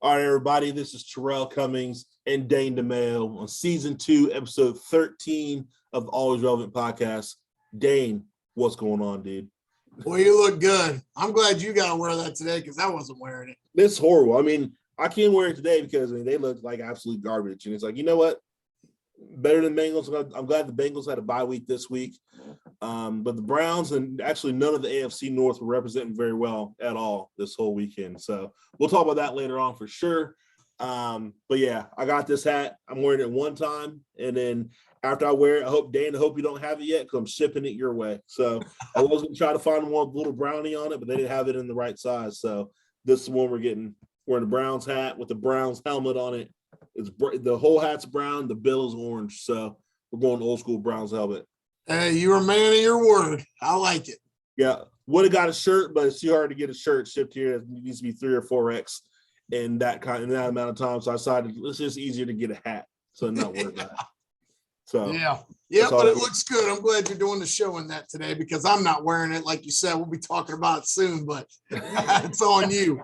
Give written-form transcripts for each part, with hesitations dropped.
All right, everybody, this is Rell Cummings and Dane and I on Season 2, Episode 13 of the Always Relevant Podcast. Dane, what's going on, dude? Well, you look good. I'm glad you got to wear that today because I wasn't wearing it. It's horrible. I mean, I can't wear it today because they look like absolute garbage. And it's like, you know what? Better than Bengals. I'm glad the Bengals had a bye week this week. But the Browns and actually none of the AFC North were representing very well at all this whole weekend. So we'll talk about that later on for sure. But yeah, I got this hat. I'm wearing it one time. And then after I wear it, I hope you don't have it yet because I'm shipping it your way. So I was going to try to find one with a little brownie on it, but they didn't have it in the right size. So this is one we're getting. Wearing the Browns hat with the Browns helmet on it. It's the whole hat's brown, the bill is orange. So we're going old school Browns helmet. Hey, you're a man of your word. I like it. Yeah, would have got a shirt, but it's too hard to get a shirt shipped here. It needs to be 3 or 4X in that amount of time. So I decided it's just easier to get a hat, so not worry about it. So yeah, but it looks good. I'm glad you're doing the show in that today because I'm not wearing it. Like you said, we'll be talking about it soon, but it's on you.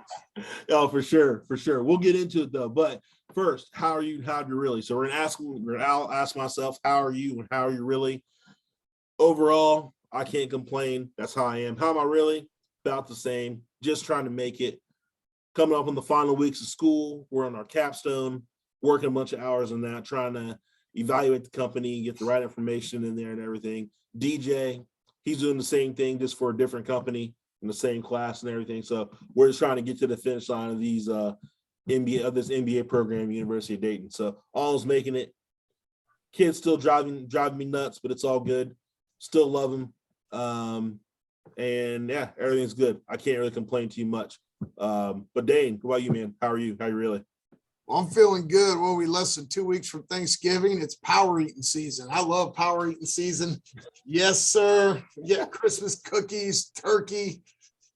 Oh, for sure. We'll get into it though. But first, how are you? How are you really? So I'll ask myself, how are you and how are you really? Overall, I can't complain. That's how I am. How am I really? About the same. Just trying to make it. Coming up on the final weeks of school, we're on our capstone, working a bunch of hours on that, trying to evaluate the company, get the right information in there and everything. DJ, he's doing the same thing just for a different company in the same class and everything. So we're just trying to get to the finish line of these this NBA program, University of Dayton. So all's making it. Kids still driving me nuts, but it's all good. Still love them. And yeah, everything's good. I can't really complain too much. But Dane, what about you, man? How are you? How are you really? Well, I'm feeling good. Well, we less than 2 weeks from Thanksgiving. It's power eating season. I love power eating season. Yes, sir. Yeah, Christmas cookies, turkey,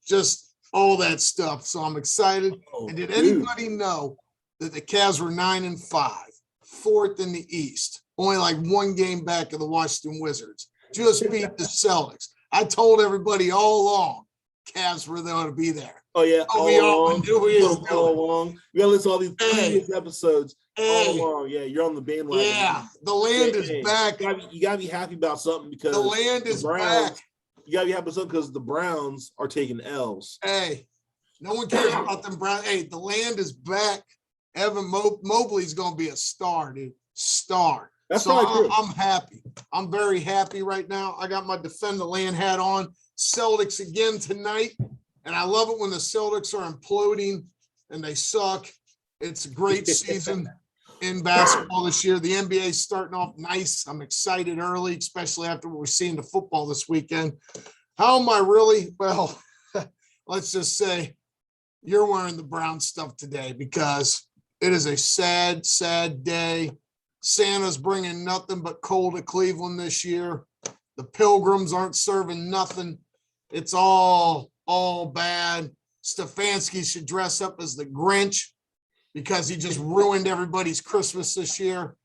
just all that stuff. So I'm excited. And did anybody know that the Cavs were 9-5, fourth in the East, only like one game back of the Washington Wizards? Just beat the Celtics. I told everybody all along, Cavs were there to be there. Oh, yeah. All along. We got to listen to all these previous episodes. All along. Yeah, you're on the bandwagon. Yeah, the land is back. You got to be happy about something because the land is back. You got to be happy about something because the Browns are taking L's. Hey, no one cares about them Browns. Hey, the land is back. Evan Mobley's going to be a star, dude. Star. That's so true. I'm happy. I'm very happy right now. I got my Defend the Land hat on. Celtics again tonight. And I love it when the Celtics are imploding and they suck. It's a great season in basketball this year. The NBA is starting off nice. I'm excited early, especially after what we're seeing the football this weekend. How am I really? Well, let's just say you're wearing the brown stuff today because it is a sad, sad day. Santa's bringing nothing but coal to Cleveland this year. The Pilgrims aren't serving nothing. It's all bad. Stefanski should dress up as the Grinch because he just ruined everybody's Christmas this year.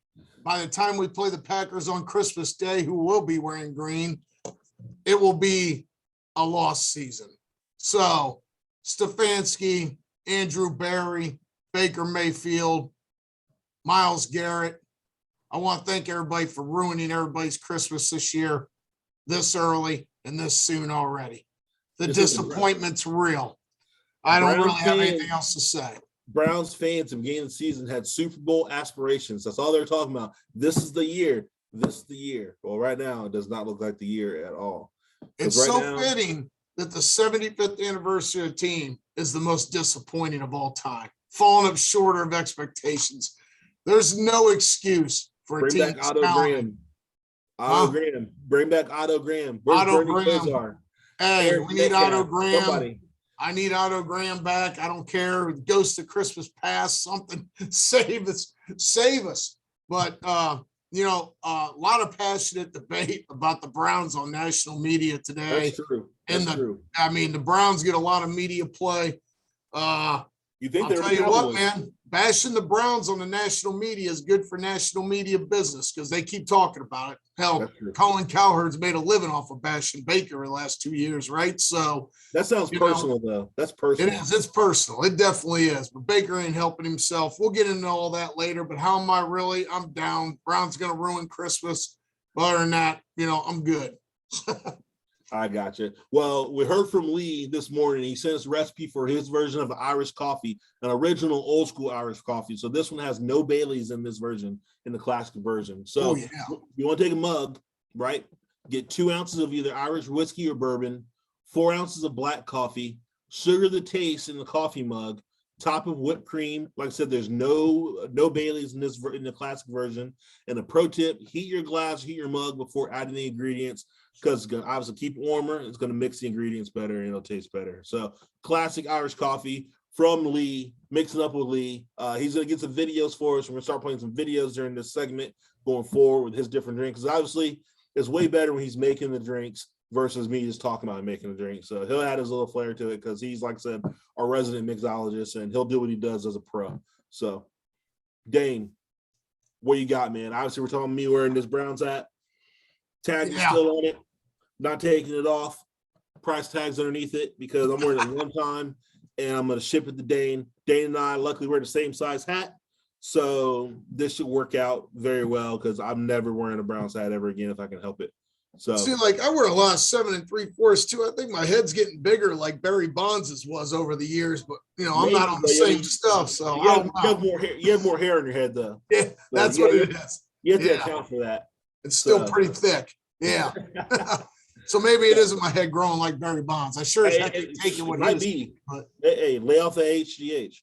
By the time we play the Packers on Christmas Day, who will be wearing green, it will be a lost season. So Stefanski, Andrew Berry, Baker Mayfield, Myles Garrett, I want to thank everybody for ruining everybody's Christmas this year, this early and this soon already. The disappointment's real. I don't really have anything else to say. Browns fans at the beginning of the season had Super Bowl aspirations. That's all they're talking about. This is the year. Well, right now, it does not look like the year at all. It's fitting that the 75th anniversary of the team is the most disappointing of all time, falling up shorter of expectations. There's no excuse for a team. Bring back Otto Graham. Bring back Otto Graham. Where's Bernie Kosar? Hey, we need Otto Graham. Somebody. I need Otto Graham back. I don't care. Ghost of Christmas Past, something. Save us. But, a lot of passionate debate about the Browns on national media today. That's true. The Browns get a lot of media play. You think I'll tell you what, man, bashing the Browns on the national media is good for national media business because they keep talking about it. Hell, Colin Cowherd's made a living off of bashing Baker the last 2 years, right? So that sounds personal, though. That's personal. It is. It's personal. It definitely is. But Baker ain't helping himself. We'll get into all that later. But how am I really? I'm down. Brown's going to ruin Christmas. But other than that, I'm good. I got you. Well, we heard from Lee this morning. He sent us a recipe for his version of Irish coffee, an original old school Irish coffee. So this one has no Baileys in this version, in the classic version. So you want to take a mug, right? Get 2 ounces of either Irish whiskey or bourbon, 4 ounces of black coffee, sugar to taste in the coffee mug, top of whipped cream. Like I said, there's no Baileys in the classic version. And a pro tip: heat your glass, heat your mug before adding the ingredients, because it's going to obviously keep it warmer. It's going to mix the ingredients better and it'll taste better. So classic Irish coffee from Lee. Mix it up with Lee. He's going to get some videos for us. We're going to start playing some videos during this segment going forward with his different drinks. Because obviously it's way better when he's making the drinks versus me just talking about making the drink. So he'll add his little flair to it because he's, like I said, our resident mixologist, and he'll do what he does as a pro. So, Dane, what you got, man? Obviously, we're talking me wearing this Browns hat. Tag is still on it. Not taking it off. Price tag's underneath it because I'm wearing it one time, and I'm going to ship it to Dane. Dane and I, luckily, wear the same size hat. So this should work out very well because I'm never wearing a Browns hat ever again if I can help it. So see, like I wear a lot of 7 3/4 too. I think my head's getting bigger, like Barry Bonds' was over the years. But I'm not on the same stuff, so you have more hair. You have more hair on your head, though. Yeah, so that's what it is. You have to account for that. It's still pretty thick. Yeah. So maybe it isn't my head growing like Barry Bonds. I sure as heck can take it what it is. But hey, lay off the HGH.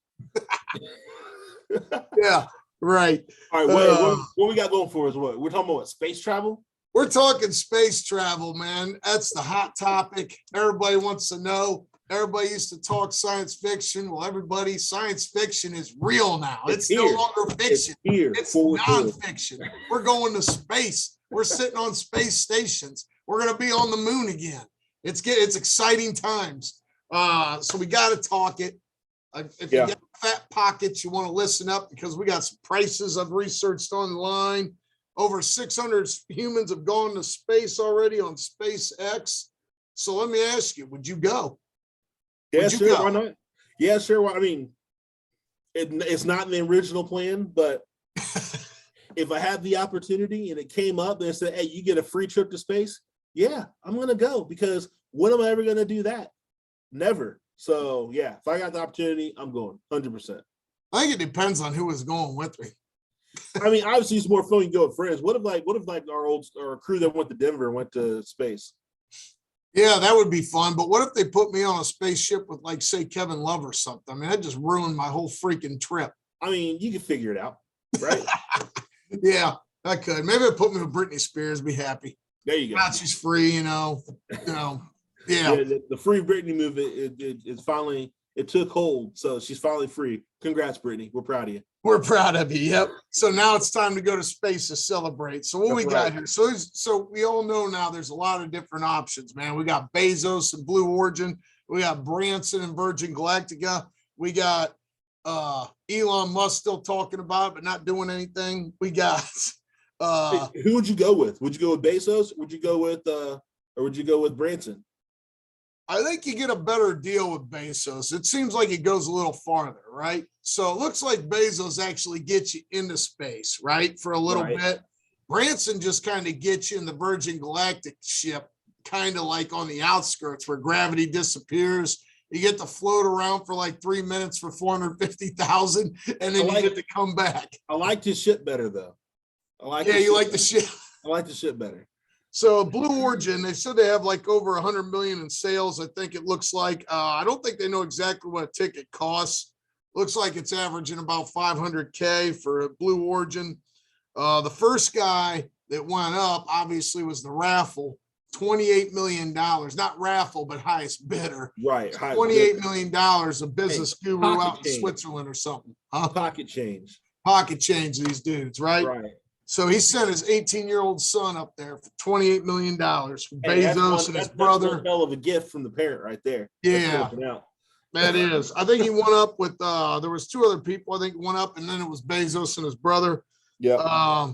Yeah, right. All right, what we got going for us? What we're talking about? Space travel? We're talking space travel, man. That's the hot topic. Everybody wants to know. Everybody used to talk science fiction. Well, science fiction is real now. It's no longer fiction. It's nonfiction. We're going to space. We're sitting on space stations. We're going to be on the moon again. It's exciting times. So we got to talk it. If you got fat pockets, you want to listen up because we got some prices I've researched online. Over 600 humans have gone to space already on SpaceX. So let me ask you, would you go? Yeah, sure. Why not? Yeah, sure. I mean, it's not in the original plan, but if I had the opportunity and it came up and said, hey, you get a free trip to space, yeah, I'm going to go because when am I ever going to do that? Never. So, yeah, if I got the opportunity, I'm going 100%. I think it depends on who is going with me. I mean, obviously, it's more fun you go with friends. What if our crew that went to Denver went to space? Yeah, that would be fun. But what if they put me on a spaceship with, like, say, Kevin Love or something? I mean, that just ruined my whole freaking trip. I mean, you can figure it out, right? Yeah, I could. Maybe I'd put me with Britney Spears. Be happy. There you go. Now she's free, Yeah. The free Britney movement, it's finally, it took hold. So she's finally free. Congrats, Britney. We're proud of you. We're proud of you. Yep. So now it's time to go to space to celebrate. So what we got here? So we all know now there's a lot of different options, man. We got Bezos and Blue Origin. We got Branson and Virgin Galactica. We got Elon Musk still talking about it, but not doing anything. We got who would you go with? Would you go with Bezos? Would you go with Branson? I think you get a better deal with Bezos. It seems like it goes a little farther, right? So it looks like Bezos actually gets you into space, right? For a little bit. Branson just kind of gets you in the Virgin Galactic ship, kind of like on the outskirts where gravity disappears. You get to float around for like 3 minutes for $450,000, and then you get to come back. I like his ship better, though. You like the ship. I like the ship better. So Blue Origin, they said they have like over 100 million in sales. I think it looks like, I don't think they know exactly what a ticket costs. Looks like it's averaging about $500K for a Blue Origin. The first guy that went up obviously was the raffle, $28 million, not raffle, but highest bidder. Right. $28 million, a business guru out in Switzerland or something. Huh? Pocket change. Pocket change, these dudes, right? Right. So he sent his 18-year-old son up there for $28 million. Bezos and his brother. That's one hell of a gift from the parent right there. Yeah. That is. I think he went up with there was two other people. I think went up, and then it was Bezos and his brother. Yeah.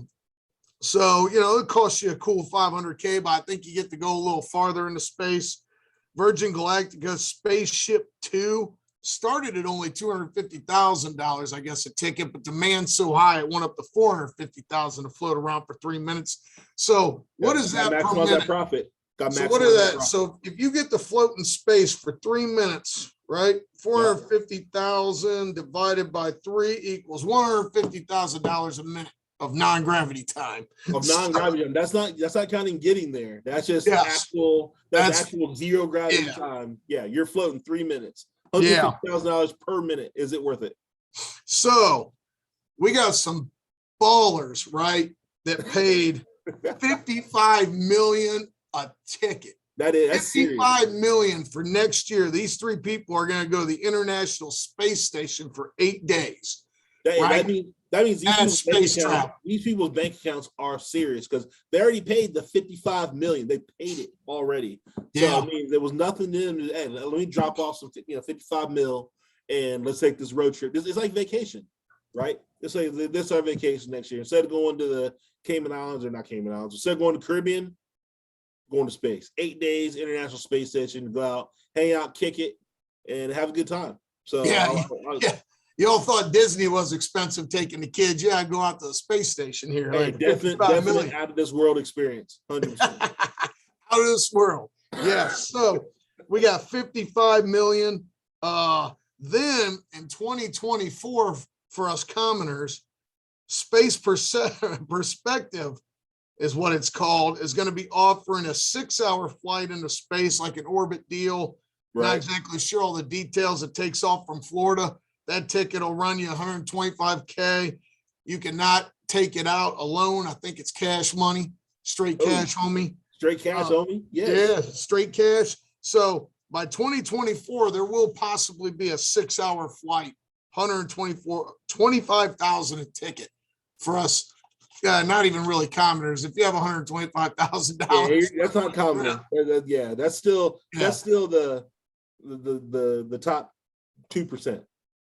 So, you know, it costs you a cool $500K, but I think you get to go a little farther into space. Virgin Galactica Spaceship 2 started at only $250,000, I guess, a ticket, but demand's so high it went up to $450,000 to float around for 3 minutes. So what is that per minute? That profit. So what is that? So if you get to float in space for 3 minutes, right? 450,000 divided by 3 equals $150,000 a minute of non-gravity time. Of non-gravity time. That's not counting getting there. That's just Yes. that's actual zero gravity time. Yeah, you're floating 3 minutes. $150,000 per minute. Is it worth it? So we got some ballers, right? That paid $55 million a ticket. That's $55 million for next year. These 3 people are going to go to the International Space Station for 8 days. That means these people's bank accounts are serious because they already paid the $55 million. They paid it already. So I mean, there was nothing in them. Hey, let me drop off some, $55 million, and let's take this road trip. It's like vacation, right? It's like this is our vacation next year. Instead of going to the Cayman Islands, or not Cayman Islands, instead of going to Caribbean, going to space. 8 days, International Space Station, go out, hang out, kick it, and have a good time. So You all thought Disney was expensive taking the kids. Yeah, go out to the space station here. Hey, like definitely out of this world experience. 100%. Out of this world. Yes. So we got 55 million. Then in 2024, for us commoners, Space Perspective is what it's called, is going to be offering a 6-hour flight into space, like an orbit deal. Right. Not exactly sure all the details. It takes off from Florida. That ticket will run you $125K. You cannot take it out alone. I think it's cash money, straight cash, homie. Straight cash, homie. Yes. Yeah, straight cash. So by 2024, there will possibly be a 6-hour flight, $25,000 a ticket for us. Not even really commoners. If you have $125,000, that's not common. Yeah, that's still the top 2%.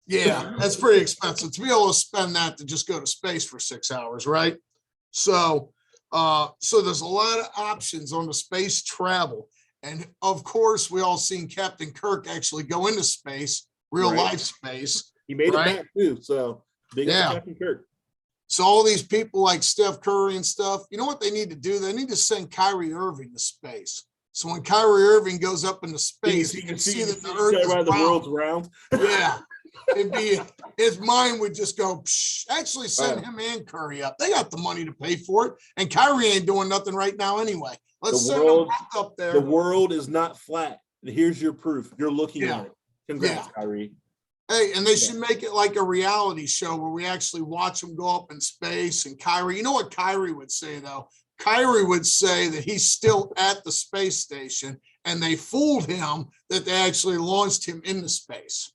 Yeah, that's pretty expensive to be able to spend that to just go to space for 6 hours, right? So there's a lot of options on the space travel. And of course, we all seen Captain Kirk actually go into space, real life space. He made it back too. So big Captain Kirk. So all these people like Steph Curry and stuff, you know what they need to do? They need to send Kyrie Irving to space. So when Kyrie Irving goes up into space, you can see that the Earth is round. The world's round. Yeah. His mind would just go, psh, actually send him and Curry up. They got the money to pay for it. And Kyrie ain't doing nothing right now anyway. Let's send them back up there. The world is not flat. Here's your proof. You're looking at it. Congrats, Kyrie. Hey, and they should make it like a reality show where we actually watch them go up in space. And Kyrie, you know what Kyrie would say, though? Kyrie would say that he's still at the space station, and they fooled him that they actually launched him into space.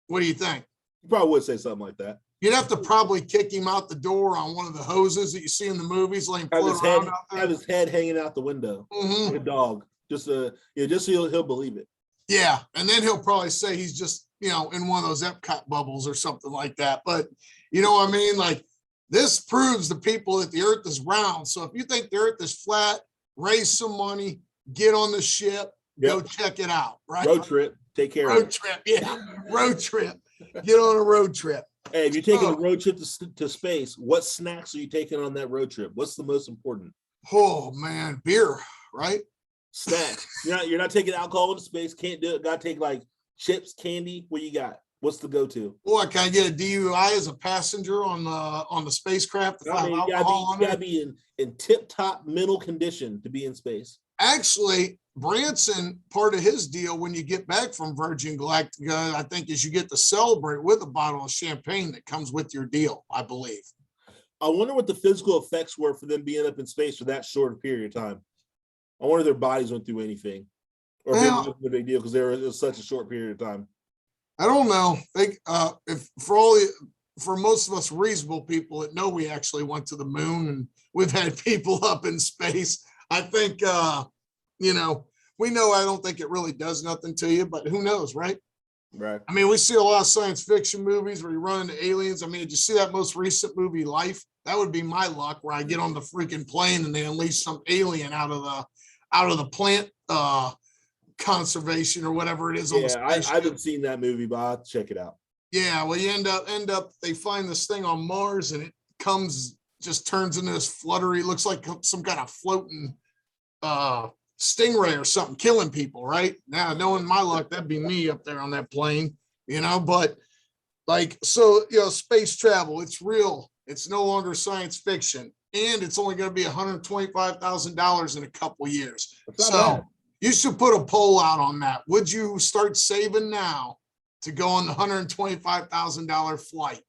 What do you think? You probably would say something like that. You'd have to probably kick him out the door on one of the hoses that you see in the movies, like have his head hanging out the window, like a dog. Just so he'll believe it. Yeah, and then he'll probably say he's just in one of those Epcot bubbles or something like that. But you know what I mean? Like, this proves to people that the Earth is round. So if you think the Earth is flat, raise some money, get on the ship, go check it out. Right? Road trip. Take care of it. Road trip, yeah. Road trip. Get on a road trip. Hey, if you're taking a road trip to space, what snacks are you taking on that road trip? What's the most important? Oh man, beer, right? Snacks. You're not taking alcohol into space. Can't do it. Got to take like chips, candy. What you got? What's the go-to? Boy, can I get a DUI as a passenger on the spacecraft? You gotta be in tip-top mental condition to be in space. Actually, Branson, part of his deal when you get back from Virgin Galactica, I think, is you get to celebrate with a bottle of champagne that comes with your deal, I believe. I wonder what the physical effects were for them being up in space for that short a period of time. I wonder if their bodies went through anything, or if it wasn't a big deal because it was such a short period of time. I don't know. If for most of us reasonable people that know we actually went to the moon and we've had people up in space, I think we know I don't think it really does nothing to you, but who knows, right? Right. I mean, we see a lot of science fiction movies where you run into aliens. I mean, did you see that most recent movie, Life? That would be my luck, where I get on the freaking plane and they unleash some alien out of the plant conservation or whatever it is on the Yeah, I spaceship. haven't seen that movie, but I'll check it out. Yeah, well, you end up they find this thing on Mars and it just turns into this fluttery, looks like some kind of floating stingray or something, killing people, right? Now, knowing my luck, that'd be me up there on that plane, but like, so, space travel, it's real. It's no longer science fiction, and it's only going to be $125,000 in a couple years. So you should put a poll out on that. Would you start saving now to go on the $125,000 flight?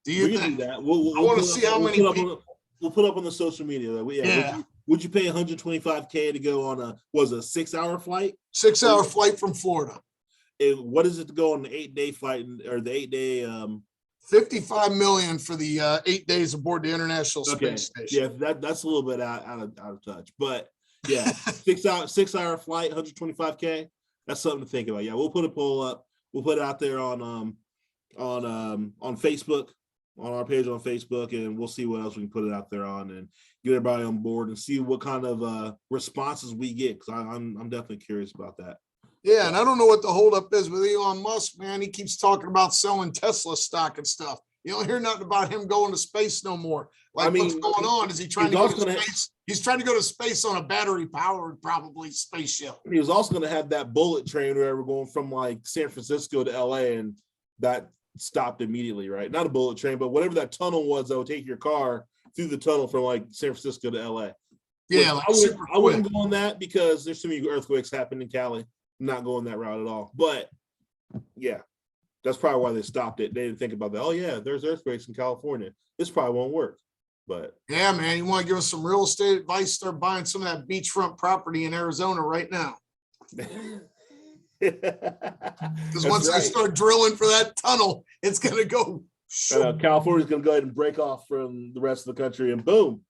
Do you think? Do that? I want to see how many people. We'll put up on the social media. Yeah. Would you pay $125K to go on a 6-hour flight? 6-hour flight from Florida. And what is it to go on the 8-day flight or the 8-day? $55 million for the 8 days aboard the International Space Station. Yeah, that's a little bit out of touch, but yeah, 6-hour flight, $125K. That's something to think about. Yeah, we'll put a poll up. We'll put it out there on Facebook, on our page on Facebook, and we'll see what else we can put it out there on and get everybody on board and see what kind of responses we get, because I'm definitely curious about that. Yeah, and I don't know what the holdup is with Elon Musk, man. He keeps talking about selling Tesla stock and stuff. You don't hear nothing about him going to space no more. Like, what's going on? Is he trying to go to space? He's trying to go to space on a battery-powered, probably, spaceship. He was also going to have that bullet train where we're going from like San Francisco to LA, and that stopped immediately, right? Not a bullet train, but whatever that tunnel was that would take your car through the tunnel from like San Francisco to LA. Yeah, I wouldn't go on that because there's too many earthquakes happening in Cali. I'm not going that route at all. But yeah, that's probably why they stopped it. They didn't think about that. Oh yeah, there's earthquakes in California. This probably won't work. But yeah, man, you want to give us some real estate advice? Start buying some of that beachfront property in Arizona right now. Because once they start drilling for that tunnel, it's going to go. California's going to go ahead and break off from the rest of the country, and boom,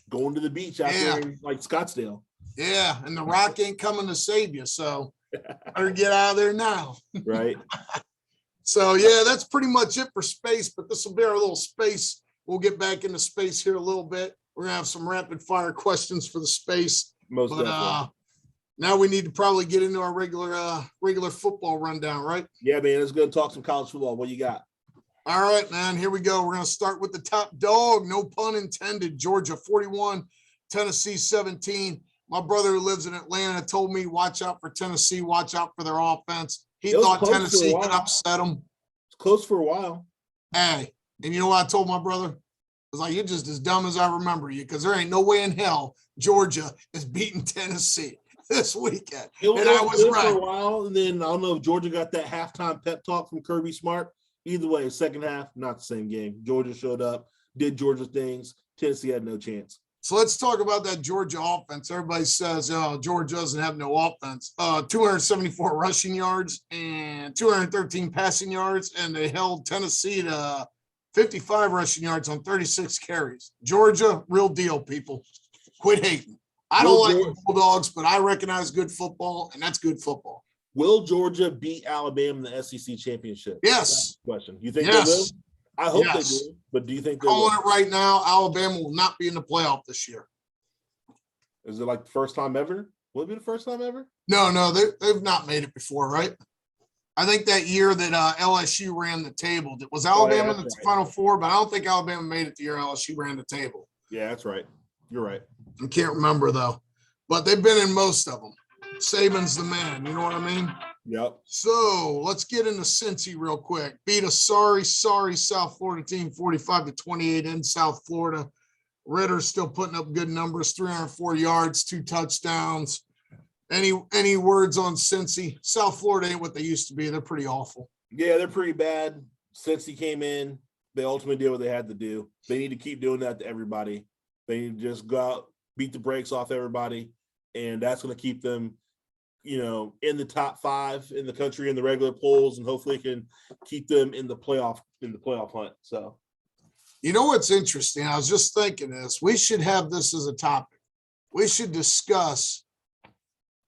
going to the beach out there in like Scottsdale. Yeah, and the Rock ain't coming to save you, so better get out of there now. Right. So yeah, that's pretty much it for space. But this will be our little space. We'll get back into space here a little bit. We're gonna have some rapid fire questions for the space. Most definitely. Now we need to probably get into our regular football rundown, right? Yeah, man. Let's go talk some college football. What you got? All right, man. Here we go. We're gonna start with the top dog. No pun intended. Georgia 41, Tennessee 17. My brother who lives in Atlanta told me, watch out for Tennessee, watch out for their offense. He thought Tennessee could upset them. It's close for a while. Hey, and you know what I told my brother? I was like, you're just as dumb as I remember you, because there ain't no way in hell Georgia is beating Tennessee this weekend. And I was right. For a while, and then I don't know if Georgia got that halftime pep talk from Kirby Smart. Either way, second half, not the same game. Georgia showed up, did Georgia things. Tennessee had no chance. So let's talk about that Georgia offense. Everybody says, oh, Georgia doesn't have no offense. 274 rushing yards and 213 passing yards, and they held Tennessee to 55 rushing yards on 36 carries. Georgia, real deal, people. Quit hating. I don't like the Bulldogs, but I recognize good football, and that's good football. Will Georgia beat Alabama in the SEC championship? Yes. Question. You think they will? I hope they do, but do you think they will? Calling it right now, Alabama will not be in the playoff this year. Is it like the first time ever? Will it be the first time ever? No, they've not made it before, right? I think that year that LSU ran the table, it was Alabama in the Final Four, but I don't think Alabama made it the year LSU ran the table. Yeah, that's right. You're right. I can't remember, though. But they've been in most of them. Saban's the man, you know what I mean? Yep. So let's get into Cincy real quick. Beat a sorry South Florida team 45-28 in South Florida. Ritter's still putting up good numbers, 304 yards, 2 touchdowns. Any words on Cincy? South Florida ain't what they used to be. They're pretty awful. Yeah, they're pretty bad. Cincy came in. They ultimately did what they had to do. They need to keep doing that to everybody. They need to just go out, beat the brakes off everybody, and that's going to keep them, in the top 5 in the country in the regular polls, and hopefully can keep them in the playoff hunt. So, you know what's interesting? I was just thinking this. We should have this as a topic. We should discuss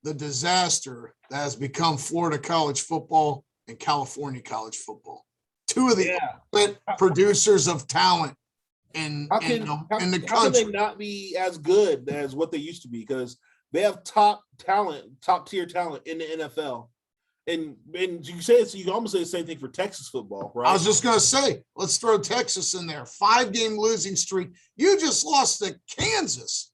the disaster that has become Florida college football in California college football. Two of the Yeah. producers of talent in How the can they country. not be as good as what they used to be? Because they have top tier talent in the NFL. And you say it's, you can almost say the same thing for Texas football, right? I was just going to say, let's throw Texas in there. 5-game losing streak. You just lost to Kansas.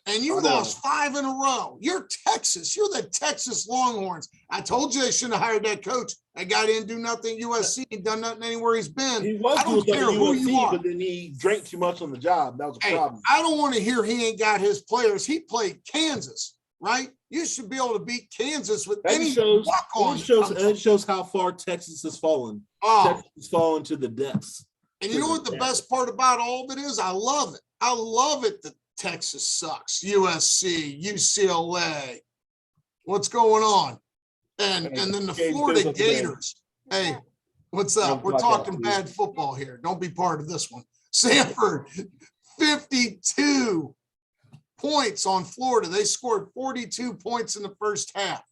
And you lost 5 in a row. You're Texas. You're the Texas Longhorns. I told you they shouldn't have hired that coach. That guy didn't do nothing at USC. He done nothing anywhere he's been. He was I don't doing care something who at you USC, are. but then he drank too much on the job. That was a problem. I don't want to hear he ain't got his players. He played Kansas, right? You should be able to beat Kansas with any walk-on. It shows how far Texas has fallen. Texas has fallen to the depths. And you know what the best part about all of it is? I love it. I love it that Texas sucks. USC, UCLA. What's going on? And then the Florida Gators. Hey, what's up? We're talking bad football here. Don't be part of this one. Sanford, 52 points on Florida. They scored 42 points in the first half.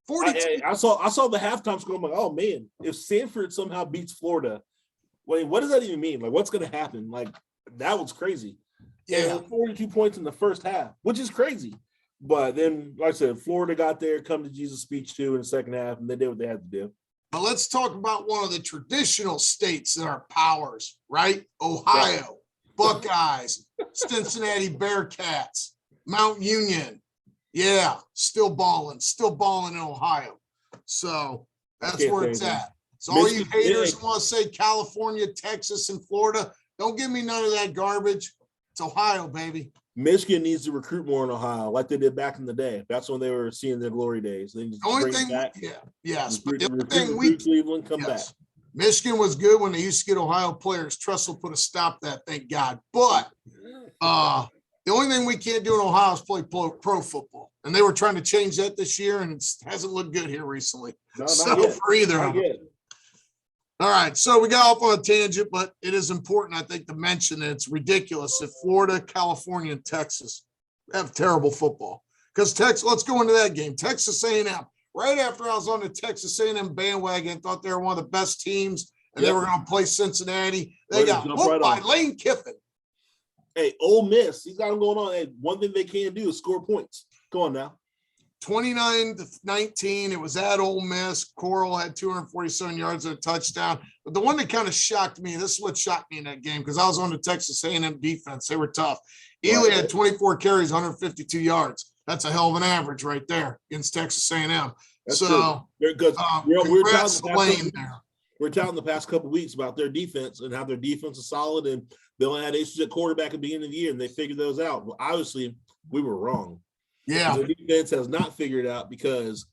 42. I saw the halftime score. I'm like, oh man, if Sanford somehow beats Florida, wait, what does that even mean? Like, what's going to happen? Like, that was crazy. Yeah, 42 points in the first half, which is crazy. But then, like I said, Florida got their come to Jesus speech too in the second half, and they did what they had to do. But let's talk about one of the traditional states that are powers, right? Ohio, Buckeyes, Cincinnati Bearcats, Mount Union. Yeah, still balling in Ohio. So that's where it's at. So all you haters who want to say California, Texas, and Florida, don't give me none of that garbage. It's Ohio, baby. Michigan needs to recruit more in Ohio, like they did back in the day. That's when they were seeing their glory days. They the only thing, back, but the only thing Cleveland come back. Michigan was good when they used to get Ohio players. Tressel put a stop to that, thank God. But the only thing we can't do in Ohio is play pro football, and they were trying to change that this year, and it hasn't looked good here recently. No, for either of them. All right, so we got off on a tangent, but it is important, I think, to mention that it's ridiculous that Florida, California, and Texas have terrible football. Because Texas, let's go into that game. Texas A&M. Right after I was on the Texas A&M bandwagon, thought they were one of the best teams, and they were going to play Cincinnati. They got whooped by Lane Kiffin. Hey, Ole Miss, he's got them going on. Hey, one thing they can do is score points. Go on now. 29-19. It was at Ole Miss. Coral had 247 yards and a touchdown. But the one that kind of shocked me, and this is what shocked me in that game, because I was on the Texas A&M defense. They were tough. Ely had 24 carries, 152 yards. That's a hell of an average right there against Texas A&M. So they're good. Congrats to Lane there. We're talking the past couple of weeks about their defense and how their defense is solid, and they only had issues at quarterback at the beginning of the year, and they figured those out. Well, obviously, we were wrong. Yeah. The defense has not figured it out because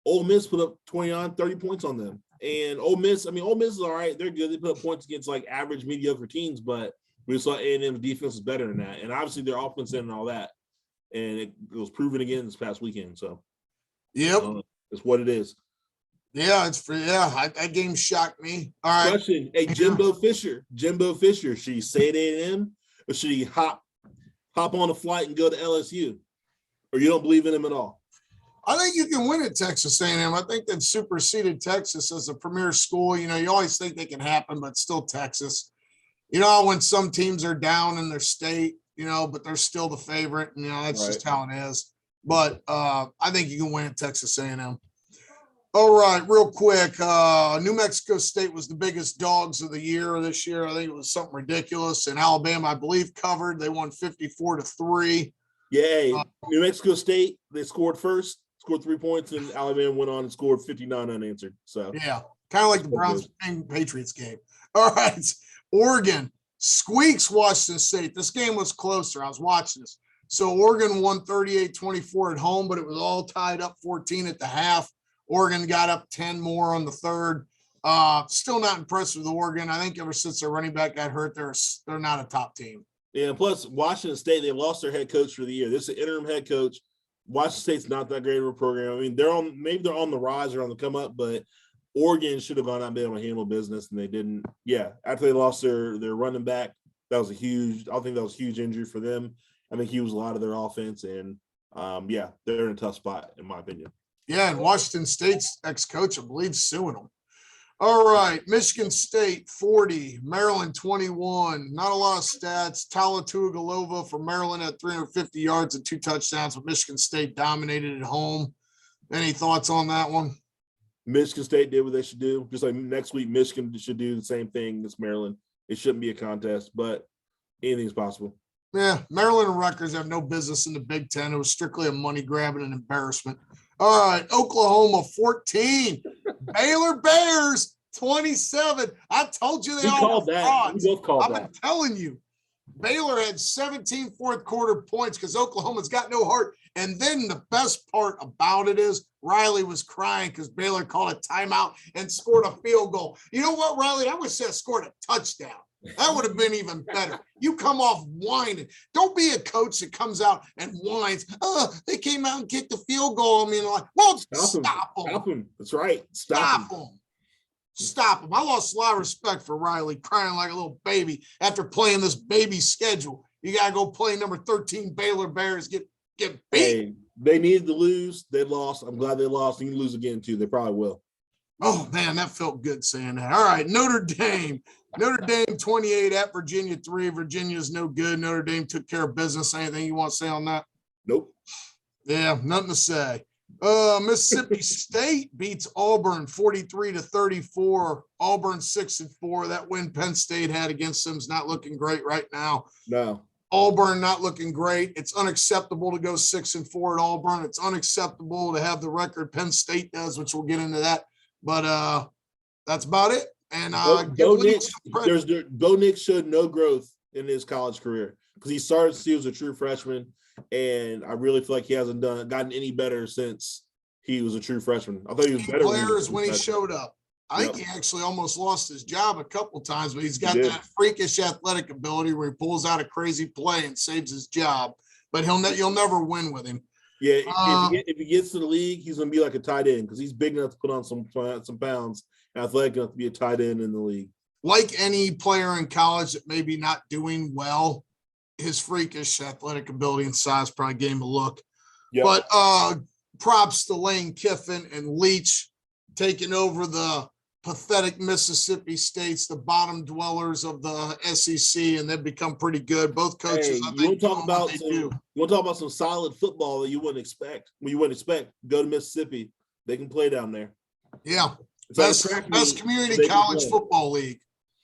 Ole Miss put up 30 points on them. And Ole Miss is all right. They're good. They put up points against like average, mediocre teams, but we saw A&M's defense is better than that. And obviously their offense and all that. And it was proven again this past weekend. So it's what it is. Yeah, that game shocked me. All right. Question. Hey, Jimbo Fisher, should he stay at A&M or should he hop on a flight and go to LSU? Or you don't believe in him at all? I think you can win at Texas A&M. I think that superseded Texas as a premier school. You know, you always think they can happen, but still Texas. You know, when some teams are down in their state, you know, but they're still the favorite. And, you know, that's just how it is. But I think you can win at Texas A&M. All right, real quick. New Mexico State was the biggest dogs of the year this year. I think it was something ridiculous. And Alabama, I believe, covered. They won 54-3. Yeah, New Mexico State, they scored 3 points, and Alabama went on and scored 59 unanswered. So yeah, kind of like the Browns and Patriots game. All right, Oregon squeaks Washington State. This game was closer. I was watching this. So Oregon won 38-24 at home, but it was all tied up 14 at the half. Oregon got up 10 more on the third. Still not impressed with Oregon. I think ever since their running back got hurt, they're not a top team. Yeah, plus Washington State, they lost their head coach for the year. This is an interim head coach. Washington State's not that great of a program. I mean, they're on the rise or on the come up, but Oregon should have gone out and been able to handle business, and they didn't. Yeah, after they lost their running back, I think that was a huge injury for them. I think he was a lot of their offense, and they're in a tough spot, in my opinion. Yeah, and Washington State's ex-coach, I believe, suing them. All right, Michigan State 40, Maryland 21. Not a lot of stats. Tagovailoa for Maryland at 350 yards and 2 touchdowns, but Michigan State dominated at home. Any thoughts on that one? Michigan State did what they should do. Just like next week, Michigan should do the same thing as Maryland. It shouldn't be a contest, but anything's possible. Yeah, Maryland and Rutgers have no business in the Big Ten. It was strictly a money grab and an embarrassment. All right, Oklahoma 14, Baylor Bears 27. I told you they all called that. frauds. We both called I've been that. telling you. Baylor had 17 fourth quarter points because Oklahoma's got no heart. And then the best part about it is Riley was crying because Baylor called a timeout and scored a field goal. You know what, Riley? I wish they had scored a touchdown. That would have been even better. You come off whining. Don't be a coach that comes out and whines. Oh, they came out and kicked the field goal. I mean, like, well, stop them. Stop them. That's right. Stop them. Stop him. I lost a lot of respect for Riley crying like a little baby after playing this baby schedule. You got to go play number 13 Baylor Bears, get beat. Hey, they needed to lose. They lost. I'm glad they lost. You can lose again, too. They probably will. Oh, man, that felt good saying that. All right, Notre Dame 28 at Virginia 3. Virginia's no good. Notre Dame took care of business. Anything you want to say on that? Nope. Yeah, nothing to say. Mississippi State beats Auburn 43-34. Auburn 6-4. That win Penn State had against them is not looking great right now. No. Auburn not looking great. It's unacceptable to go 6-4 at Auburn. It's unacceptable to have the record Penn State does, which we'll get into that. But that's about it. And Bo Nix showed no growth in his college career because he started since he was a true freshman. And I really feel like he hasn't gotten any better since he was a true freshman. I thought he was better when he showed up. I think he actually almost lost his job a couple times, but he's got that freakish athletic ability where he pulls out a crazy play and saves his job. But you'll never win with him. Yeah, if he gets to the league, he's going to be like a tight end because he's big enough to put on some pounds and athletic enough to be a tight end in the league. Like any player in college that maybe not doing well, his freakish athletic ability and size probably gave him a look. Yep. But props to Lane Kiffin and Leach taking over the pathetic Mississippi States, the bottom dwellers of the SEC, and they've become pretty good. Both coaches, I think, you want to talk about some solid football that you wouldn't expect. Go to Mississippi. They can play down there. Yeah. Best community college football league.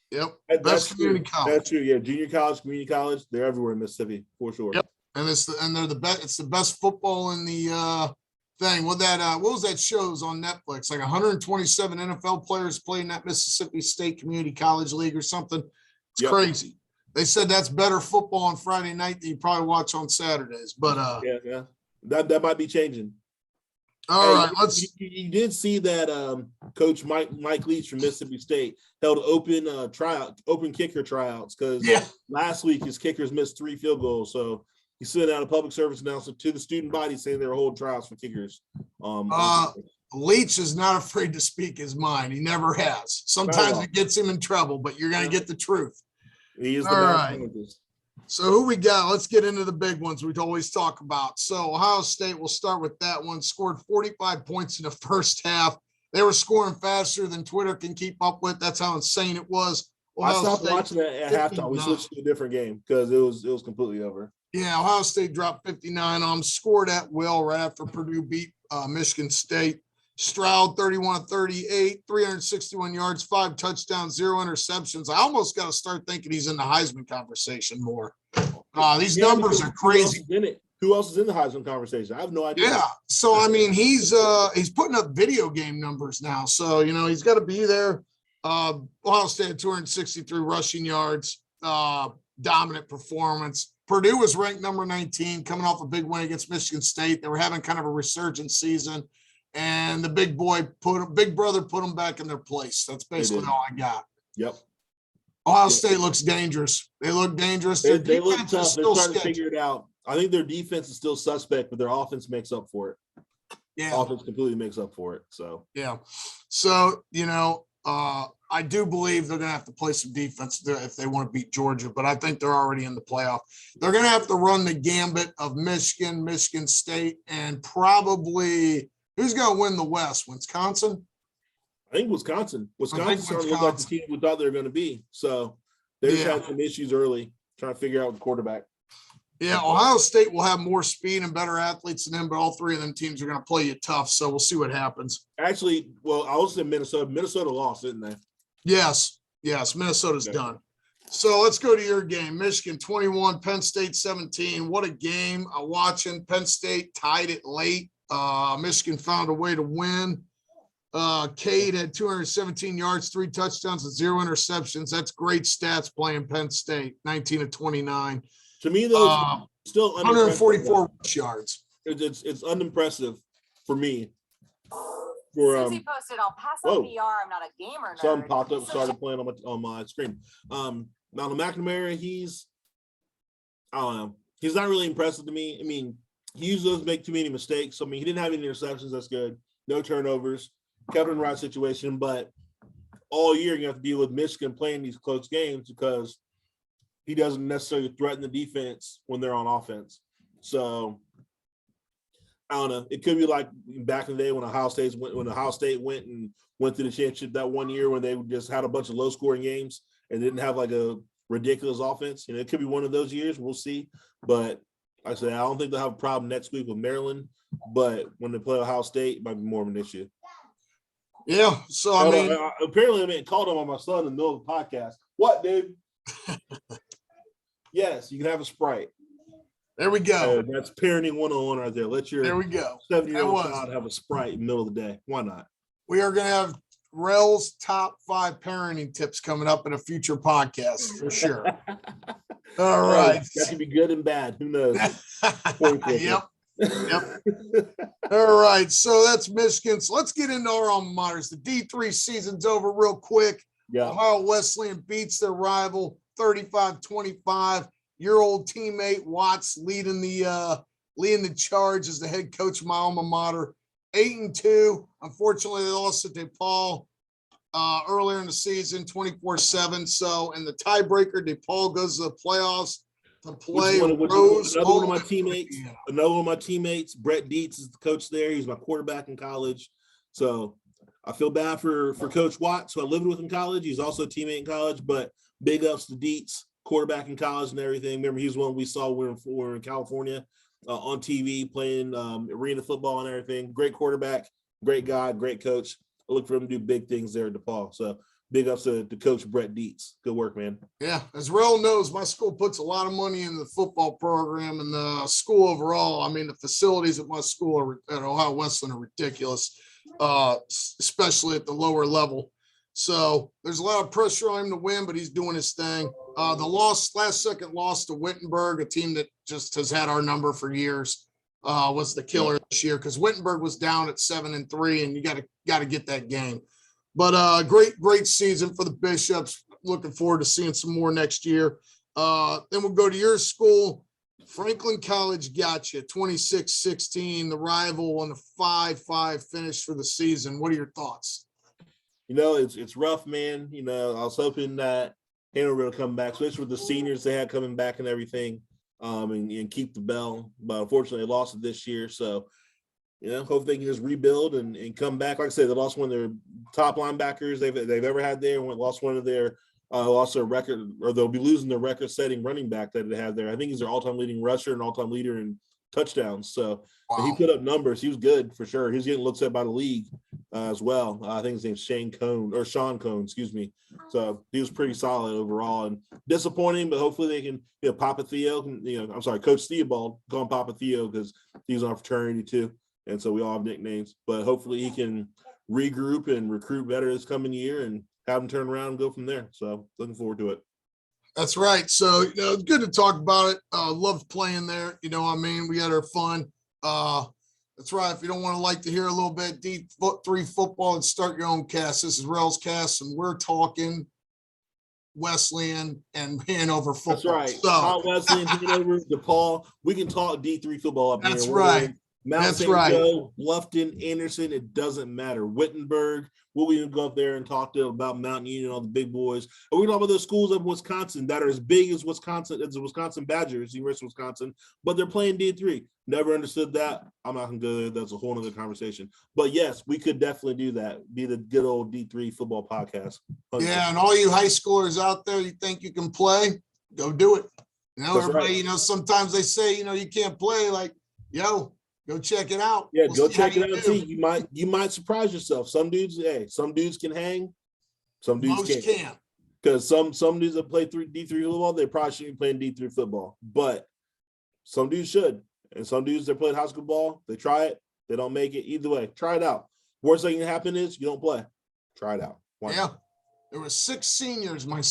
Yep. Best community college. That's true. Yeah. Junior college, community college, they're everywhere in Mississippi for sure. Yep. And they're the best. It's the best football in the thing. What was that shows on Netflix? Like 127 NFL players playing that Mississippi State Community College League or something. It's crazy. They said that's better football on Friday night than you probably watch on Saturdays. But yeah. That might be changing. All right, You did see that Coach Mike Leach from Mississippi State held open kicker tryouts because last week his kickers missed 3 field goals. So he sent out a public service announcement to the student body saying they were holding trials for kickers. Leach is not afraid to speak his mind. He never has. Sometimes it gets him in trouble, but you're going to get the truth. He is the all right. So who we got? Let's get into the big ones we'd always talk about. So Ohio State, we'll start with that one, scored 45 points in the first half. They were scoring faster than Twitter can keep up with. That's how insane it was. I stopped watching it at halftime. We switched to a different game because it was completely over. Yeah, Ohio State dropped 59 on them, scored at will right after Purdue beat Michigan State. Stroud, 31-38, 361 yards, 5 touchdowns, 0 interceptions. I almost got to start thinking he's in the Heisman conversation more. These numbers are crazy. Who else is in the Heisman conversation? I have no idea. Yeah. So, I mean, he's putting up video game numbers now. So, he's got to be there. Ohio State had 263 rushing yards, dominant performance. Purdue was ranked number 19, coming off a big win against Michigan State. They were having kind of a resurgent season. And the big brother put them back in their place. That's basically all I got. Yep. Ohio State looks dangerous. They look dangerous. They look tough. They're starting to figure it out. I think their defense is still suspect, but their offense makes up for it. Yeah. Offense completely makes up for it. So yeah. So, I do believe they're going to have to play some defense if they want to beat Georgia, but I think they're already in the playoff. They're going to have to run the gambit of Michigan State, and probably Who's going to win the West? Wisconsin? I think Wisconsin. Wisconsin started to look like the team we thought they were going to be. So they just had some issues early trying to figure out the quarterback. Yeah, Ohio State will have more speed and better athletes than them, but all three of them teams are going to play you tough. So we'll see what happens. Actually, well, I was in Minnesota. Minnesota lost, didn't they? Yes. Minnesota's done. So let's go to your game. Michigan 21, Penn State 17. What a game. Watching. Penn State tied it late. Michigan found a way to win. Cade had 217 yards, 3 touchdowns, and 0 interceptions. That's great stats playing Penn State, 19 of 29. To me, those still 144 yards. It's unimpressive for me. For Susie posted, I'll pass on VR. I'm not a gamer. Something popped up, started playing on my screen. Now the McNamara, I don't know. He's not really impressive to me. I mean, he usually doesn't make too many mistakes. I mean, he didn't have any interceptions. That's good. No turnovers. Kept in the right situation, but all year you have to deal with Michigan playing these close games because he doesn't necessarily threaten the defense when they're on offense. So I don't know. It could be like back in the day when Ohio State went to the championship that one year when they just had a bunch of low-scoring games and didn't have like a ridiculous offense. You know, it could be one of those years. We'll see. But like I said, I don't think they'll have a problem next week with Maryland. But when they play Ohio State, it might be more of an issue. Yeah. So I mean, apparently I called him on my son in the middle of the podcast. What, dude? Yes, you can have a Sprite. There we go. That's parenting 101 right there. Let your 7-year-old child have a Sprite in the middle of the day. Why not? We are going to have Rell's top 5 parenting tips coming up in a future podcast for sure. All right. That could be good and bad. Who knows? Yep. All right. So that's Michigan. So let's get into our alma maters. The D3 season's over real quick. Yeah. Ohio Wesleyan beats their rival 35-25. Your old teammate Watts leading the charge as the head coach of my alma mater. 8-2. Unfortunately, they lost to DePaul earlier in the season, 24-7. So in the tiebreaker, DePaul goes to the playoffs to play Rose. Another one of my teammates, Brett Dietz, is the coach there. He's my quarterback in college. So I feel bad for Coach Watts, who I lived with in college. He's also a teammate in college, but big ups to Dietz, quarterback in college and everything. Remember, he was one we saw when we were in California on TV playing arena football and everything. Great quarterback, great guy, great coach. I look for him to do big things there at DePaul. So big ups to Coach Brett Dietz. Good work, man. Yeah, as Rell knows, my school puts a lot of money in the football program and the school overall. I mean, the facilities at my school at Ohio Wesleyan are ridiculous, especially at the lower level. So there's a lot of pressure on him to win, but he's doing his thing. The last second loss to Wittenberg, a team that just has had our number for years, was the killer this year because Wittenberg was down at 7-3, and you got to get that game. But great season for the Bishops. Looking forward to seeing some more next year. Then we'll go to your school. Franklin College got you 26-16, the rival on the 5-5 finish for the season. What are your thoughts? You know, it's rough, man. You know, I was hoping that Hanover will come back, especially with the seniors they had coming back and everything, and keep the bell. But unfortunately, they lost it this year. So, you know, hope they can just rebuild and come back. Like I said, they lost one of their top linebackers they've ever had there. Lost one of their lost their record, or they'll be losing their record-setting running back that they have there. I think he's their all-time leading rusher and all-time leader in touchdowns. So he put up numbers. He was good for sure. He was getting looked at by the league as well. I think his name's Sean Cone, excuse me. So he was pretty solid overall and disappointing, but hopefully they can, Papa Theo, Coach Theobald, call him Papa Theo because he's on fraternity too. And so we all have nicknames, but hopefully he can regroup and recruit better this coming year and have him turn around and go from there. So looking forward to it. That's right. So, it's good to talk about it. Loved playing there. We had our fun. That's right. If you don't want to like to hear a little bit D3 football and start your own cast, this is Rell's cast, and we're talking Wesleyan and Hanover football. That's right. Wesleyan, Hanover, DePaul. We can talk D3 football up here. That's right. Mount That's St. right. Joe, Bluffton, Anderson, it doesn't matter. Wittenberg, we'll even go up there and talk to about Mountain Union, all the big boys. And we talk about those schools of Wisconsin that are as big as Wisconsin, as the Wisconsin Badgers, University of Wisconsin, but they're playing D3. Never understood that. I'm not going to go there. That's a whole other conversation. But yes, we could definitely do that. Be the good old D3 football podcast. 100%. Yeah, and all you high schoolers out there, you think you can play, go do it. You know, That's everybody, right. you know, sometimes they say, you know, you can't play. Like, yo, go check it out. Yeah, We'll go see how check it you out. do. See, you might surprise yourself. Some dudes can hang. Some dudes Most can't. can't. Because some dudes that play D3 football, they probably shouldn't be playing D3 football. But some dudes should. And some dudes that play high school ball, they try it, they don't make it. Either way, try it out. Worst thing that can happen is you don't play. Try it out. Why Yeah. not? There were 6 seniors my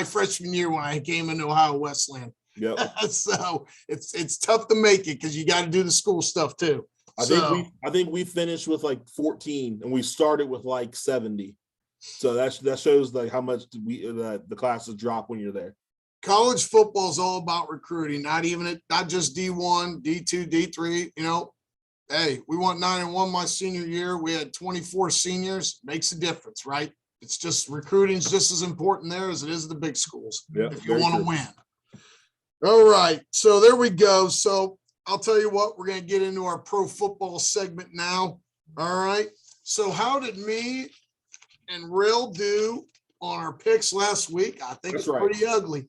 freshman year when I came into Ohio Westland. Yep. So it's tough to make it because you got to do the school stuff too. I think we finished with like 14 and we started with like 70. So that shows like how much the classes drop when you're there. College football is all about recruiting, not just D1, D2, D3. You know, hey, we went 9-1 my senior year. We had 24 seniors. Makes a difference, right? It's just recruiting's just as important there as it is the big schools. Yep, if you very want to true. win. All right, so there we go. So I'll tell you what, we're going to get into our pro football segment now. All right. So how did me and Rell do on our picks last week? I think That's it's right. pretty ugly.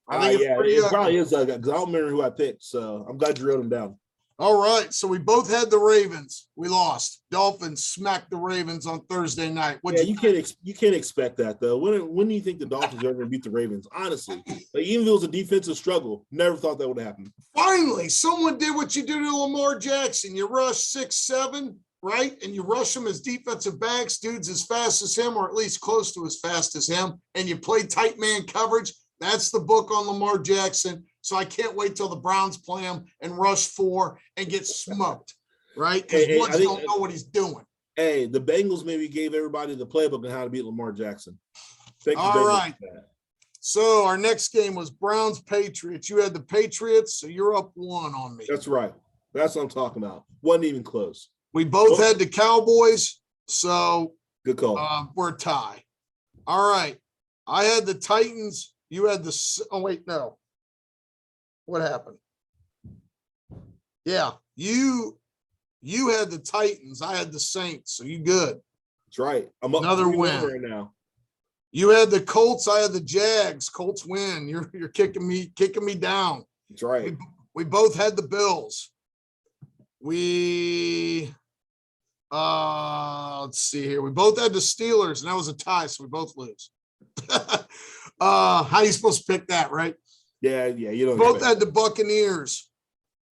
I think it's Yeah, pretty it ugly. probably is because I don't remember who I picked. So I'm glad you wrote them down. All right. So we both had the Ravens. We lost. Dolphins smacked the Ravens on Thursday night. You can't expect that though. When do you think the Dolphins are ever going to beat the Ravens? Honestly, like, even if it was a defensive struggle, never thought that would happen. Finally, someone did what you do to Lamar Jackson. You rush 6'7", right? And you rush them as defensive backs, dudes as fast as him, or at least close to as fast as him. And you play tight man coverage. That's the book on Lamar Jackson. So I can't wait till the Browns play him and rush 4 and get smoked, right? Because Woods don't know what he's doing. Hey, the Bengals maybe gave everybody the playbook on how to beat Lamar Jackson. All right. So our next game was Browns-Patriots. You had the Patriots, so you're up 1 on me. That's right. That's what I'm talking about. Wasn't even close. We both had the Cowboys, so good call. We're a tie. All right. I had the Titans. You had the – oh, wait, no. What happened? Yeah, you had the Titans. I had the Saints, so you good. That's right. I'm up Another 3-1 win right now. You had the Colts. I had the Jags. Colts win. You're kicking me down. That's right. We both had the Bills. Let's see here. We both had the Steelers, and that was a tie, so we both lose. How are you supposed to pick that, right? Yeah. You don't. Both had the Buccaneers.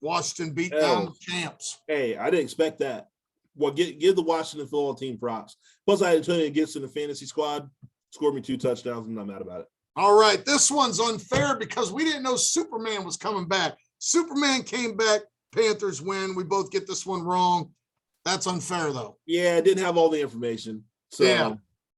Washington beat down the champs. Hey, I didn't expect that. Well, give the Washington football team props. Plus, I had Antonio Gibson in the fantasy squad. Scored me 2 touchdowns. I'm not mad about it. All right. This one's unfair because we didn't know Superman was coming back. Superman came back. Panthers win. We both get this one wrong. That's unfair, though. Yeah, I didn't have all the information. So yeah.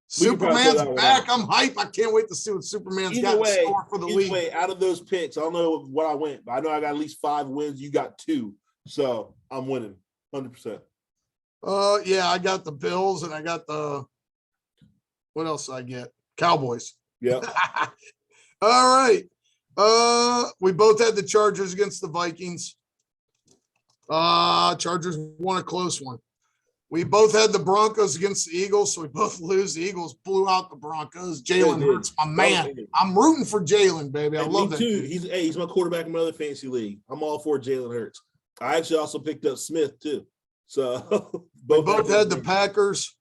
Superman's back. I'm hype. I can't wait to see what Superman's got in store for the league. Way, out of those picks, I don't know what I went, but I know I got at least 5 wins. You got 2. So I'm winning 100%. Yeah, I got the Bills and I got what else did I get? Cowboys. Yeah. All right. We both had the Chargers against the Vikings. Chargers won a close one. We both had the Broncos against the Eagles, so we both lose. The Eagles blew out the Broncos. Jalen Hurts, my man. I'm rooting for Jalen, baby. I love that. Too. He's my quarterback in my other fantasy league. I'm all for Jalen Hurts. I actually also picked up Smith too. So we both had the Packers.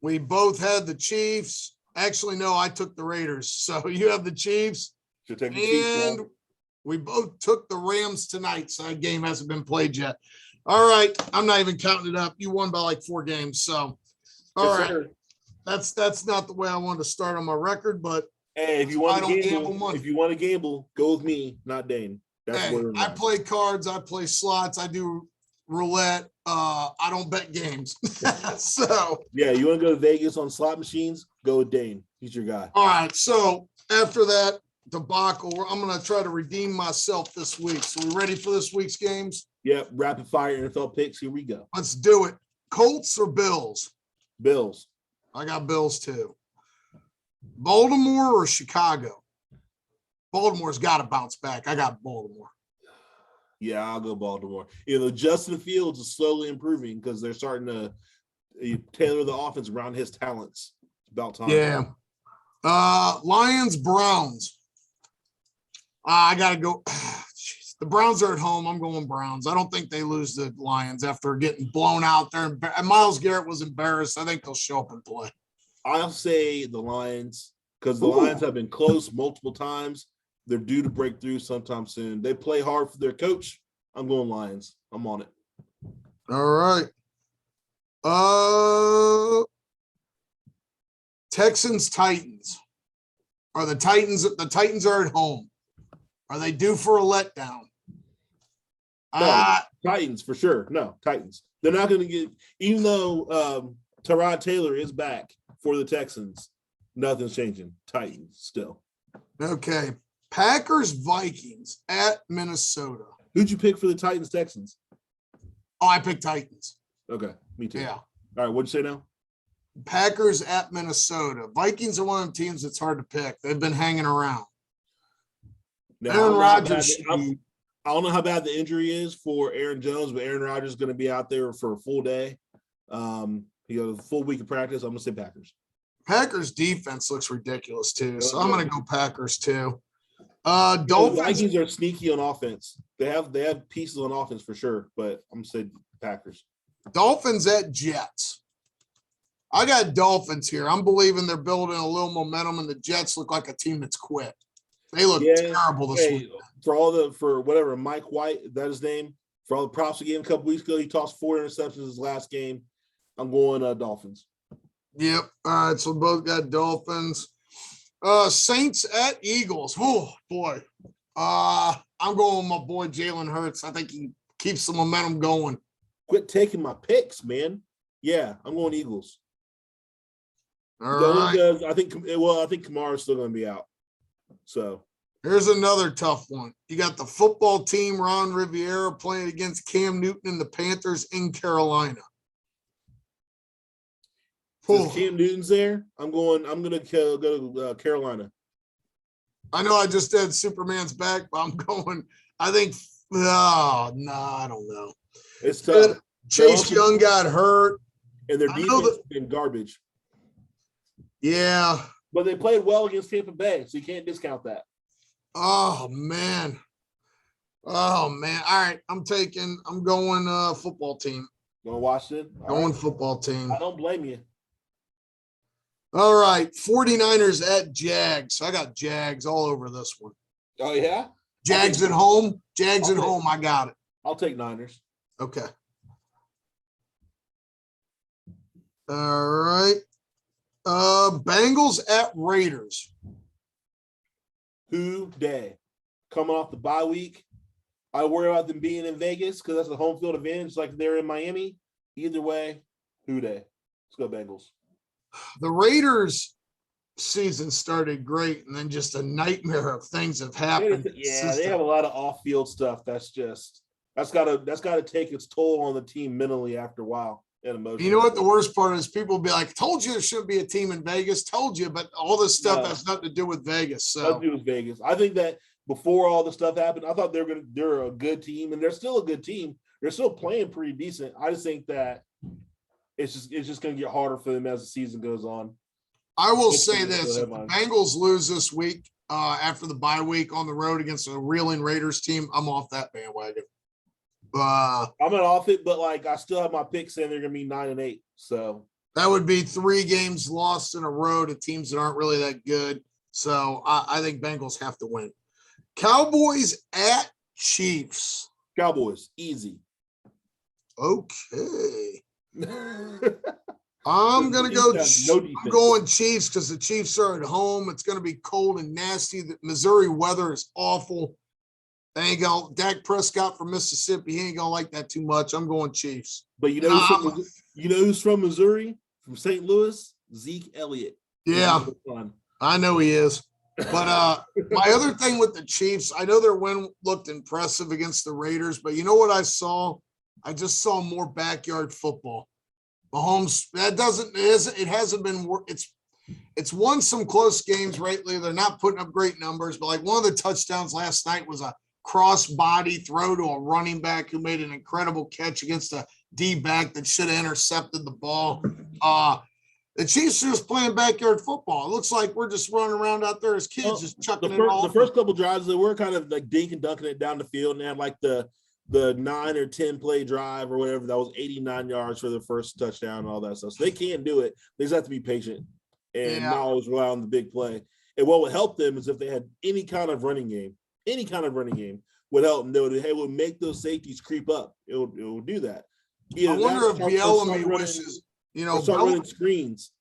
We both had the Chiefs. Actually, no, I took the Raiders. So you have the Chiefs. And we both took the Rams tonight. So that game hasn't been played yet. All right. I'm not even counting it up. You won by like 4 games. So, all right. Sir. That's not the way I wanted to start on my record, but hey, if you want to gamble, go with me, not Dane. That's what I play cards. I play slots. I do roulette. I don't bet games. So yeah, you want to go to Vegas on slot machines? Go with Dane. He's your guy. All right. So after that, debacle. I'm going to try to redeem myself this week. So we ready for this week's games? Yep. Rapid fire NFL picks. Here we go. Let's do it. Colts or Bills? Bills. I got Bills too. Baltimore or Chicago? Baltimore's got to bounce back. I got Baltimore. Yeah, I'll go Baltimore. Justin Fields is slowly improving because they're starting to tailor the offense around his talents. It's about time. Yeah. Lions, Browns. I got to go. The Browns are at home. I'm going Browns. I don't think they lose the Lions after getting blown out there. And Myles Garrett was embarrassed. I think they'll show up and play. I'll say the Lions because the Lions have been close multiple times. They're due to break through sometime soon. They play hard for their coach. I'm going Lions. I'm on it. All right. Texans, Titans. The Titans are at home. Are they due for a letdown? No, Titans for sure. No, Titans. They're not going to get, even though Tyrod Taylor is back for the Texans, nothing's changing. Titans still. Okay. Packers, Vikings at Minnesota. Who'd you pick for the Titans, Texans? Oh, I picked Titans. Okay, me too. Yeah. All right, what'd you say now? Packers at Minnesota. Vikings are one of the teams that's hard to pick. They've been hanging around. Now, Aaron Rodgers. I don't know how bad the injury is for Aaron Jones, but Aaron Rodgers is going to be out there for a full day. He got a full week of practice. I'm going to say Packers. Packers defense looks ridiculous too, so I'm going to go Packers too. The Dolphins. Vikings are sneaky on offense. They have pieces on offense for sure, but I'm going to say Packers. Dolphins at Jets. I got Dolphins here. I'm believing they're building a little momentum, and the Jets look like a team that's quit. They look terrible this week. For whatever Mike White, is that his name? For all the props he gave him a couple weeks ago, he tossed 4 interceptions his last game. I'm going Dolphins. Yep. All right. So we both got Dolphins. Saints at Eagles. Oh boy. I'm going with my boy Jalen Hurts. I think he keeps the momentum going. Quit taking my picks, man. Yeah, I'm going Eagles. All right. I think Kamara's still going to be out. So here's another tough one. You got the football team, Ron Rivera, playing against Cam Newton and the Panthers in Carolina. Since Cam Newton's there, I'm going to go to Carolina. I know I just said Superman's back, but I'm going. I think. I don't know. It's tough. Chase Young got hurt, and their defense has been garbage. Yeah, but they played well against Tampa Bay, so you can't discount that. Oh man. All right, I'm going football team. Going Washington? Going football team. I don't blame you. All right, 49ers at Jags. I got Jags all over this one. Oh, yeah? Jags at home. Jags at home. I got it. I'll take Niners. Okay. All right. Bengals at Raiders. Who day? Coming off the bye week. I worry about them being in Vegas because that's the home field advantage like they're in Miami. Either way, who day? Let's go Bengals. The Raiders season started great, and then just a nightmare of things have happened. Yeah, they have a lot of off-field stuff. That's got to take its toll on the team mentally after a while and emotionally. You know what the worst part is? People will be like, "Told you there should be a team in Vegas. Told you," but all this stuff has nothing to do with Vegas. So nothing to do with Vegas. I think that before all the stuff happened, I thought they're a good team, and they're still a good team. They're still playing pretty decent. I just think that it's just going to get harder for them as the season goes on. I will say this: if the Bengals lose this week after the bye week on the road against a reeling Raiders team, I'm off that bandwagon. I'm not off it, but I still have my pick saying they're going to be 9-8. So that would be 3 games lost in a row to teams that aren't really that good. So I think Bengals have to win. Cowboys at Chiefs. Cowboys, easy. Okay. I'm going to go. I'm going Chiefs because the Chiefs are at home. It's going to be cold and nasty. The Missouri weather is awful. They ain't going. Dak Prescott from Mississippi. He ain't going to like that too much. I'm going Chiefs. But you know who's from Missouri? From St. Louis? Zeke Elliott. Yeah, I know he is. But my other thing with the Chiefs, I know their win looked impressive against the Raiders, but you know what I saw? I just saw more backyard football. Mahomes, it hasn't been, it's won some close games lately. They're not putting up great numbers, but like one of the touchdowns last night was a cross body throw to a running back who made an incredible catch against a D-back that should have intercepted the ball. The Chiefs are just playing backyard football. It looks like we're just running around out there as kids, just chucking it all. The first couple drives, they were kind of like dink and dunking it down the field, and they had like the 9 or 10 play drive or whatever that was 89 yards for the first touchdown and all that stuff. So they can do it. They just have to be patient and not always rely on the big play. And what would help them is if they had any kind of running game would help them. They would make those safeties creep up. It will do that. I wonder if Bielemy wishes, start running screens.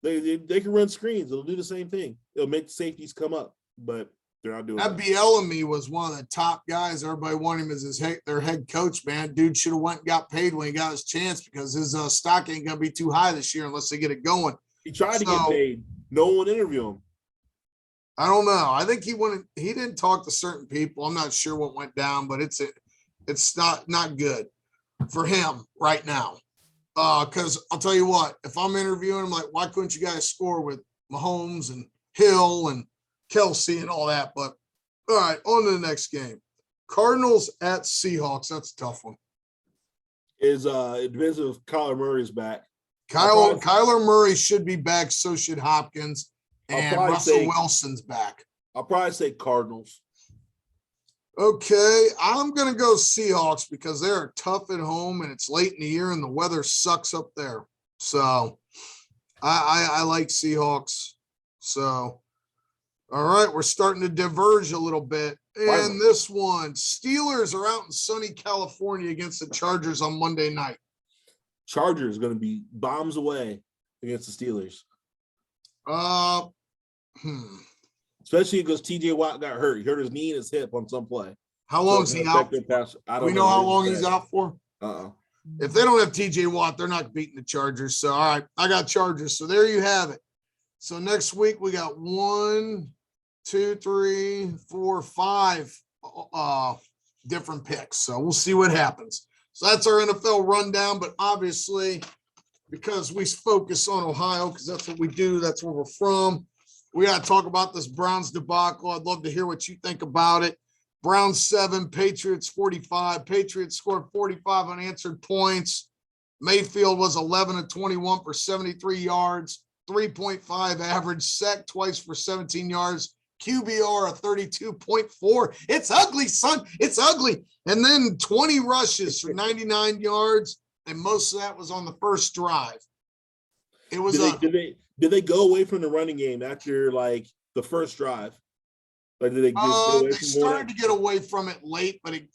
They can run screens. It'll do the same thing. It'll make the safeties come up, but they're not doing that. Bielemy was one of the top guys. Everybody wanted him as their head coach, man. Dude should have went and got paid when he got his chance because his stock ain't going to be too high this year unless they get it going. He tried to get paid. No one interviewed him. I don't know. I think he didn't talk to certain people. I'm not sure what went down, but it's not good for him right now. Because I'll tell you what, if I'm interviewing him, like, why couldn't you guys score with Mahomes and Hill and Kelsey and all that? But all right, on to the next game. Cardinals at Seahawks. That's a tough one. It depends if Kyler Murray's back. Kyler Murray should be back, so should Hopkins. And Russell Wilson's back. I'll probably say Cardinals. Okay, I'm going to go Seahawks because they're tough at home and it's late in the year and the weather sucks up there. So I like Seahawks. So, all right, we're starting to diverge a little bit. And this one, Steelers are out in sunny California against the Chargers on Monday night. Chargers going to be bombs away against the Steelers. Especially because TJ Watt got hurt. He hurt his knee and his hip on some play. How long is he out? We know how long he's out for? If they don't have TJ Watt, they're not beating the Chargers. So, all right, I got Chargers. So there you have it. So next week we got 1, 2, 3, 4, 5 different picks. So we'll see what happens. So that's our NFL rundown. But obviously, because we focus on Ohio, because that's what we do, that's where we're from, we got to talk about this Browns debacle. I'd love to hear what you think about it. Browns 7, Patriots 45. Patriots scored 45 unanswered points. Mayfield was 11 of 21 for 73 yards, 3.5 average, sacked twice for 17 yards, QBR of 32.4. It's ugly, son. It's ugly. And then 20 rushes for 99 yards, and most of that was on the first drive. It was Did they go away from the running game after like the first drive? Like did they get away they started to get away from it late, but they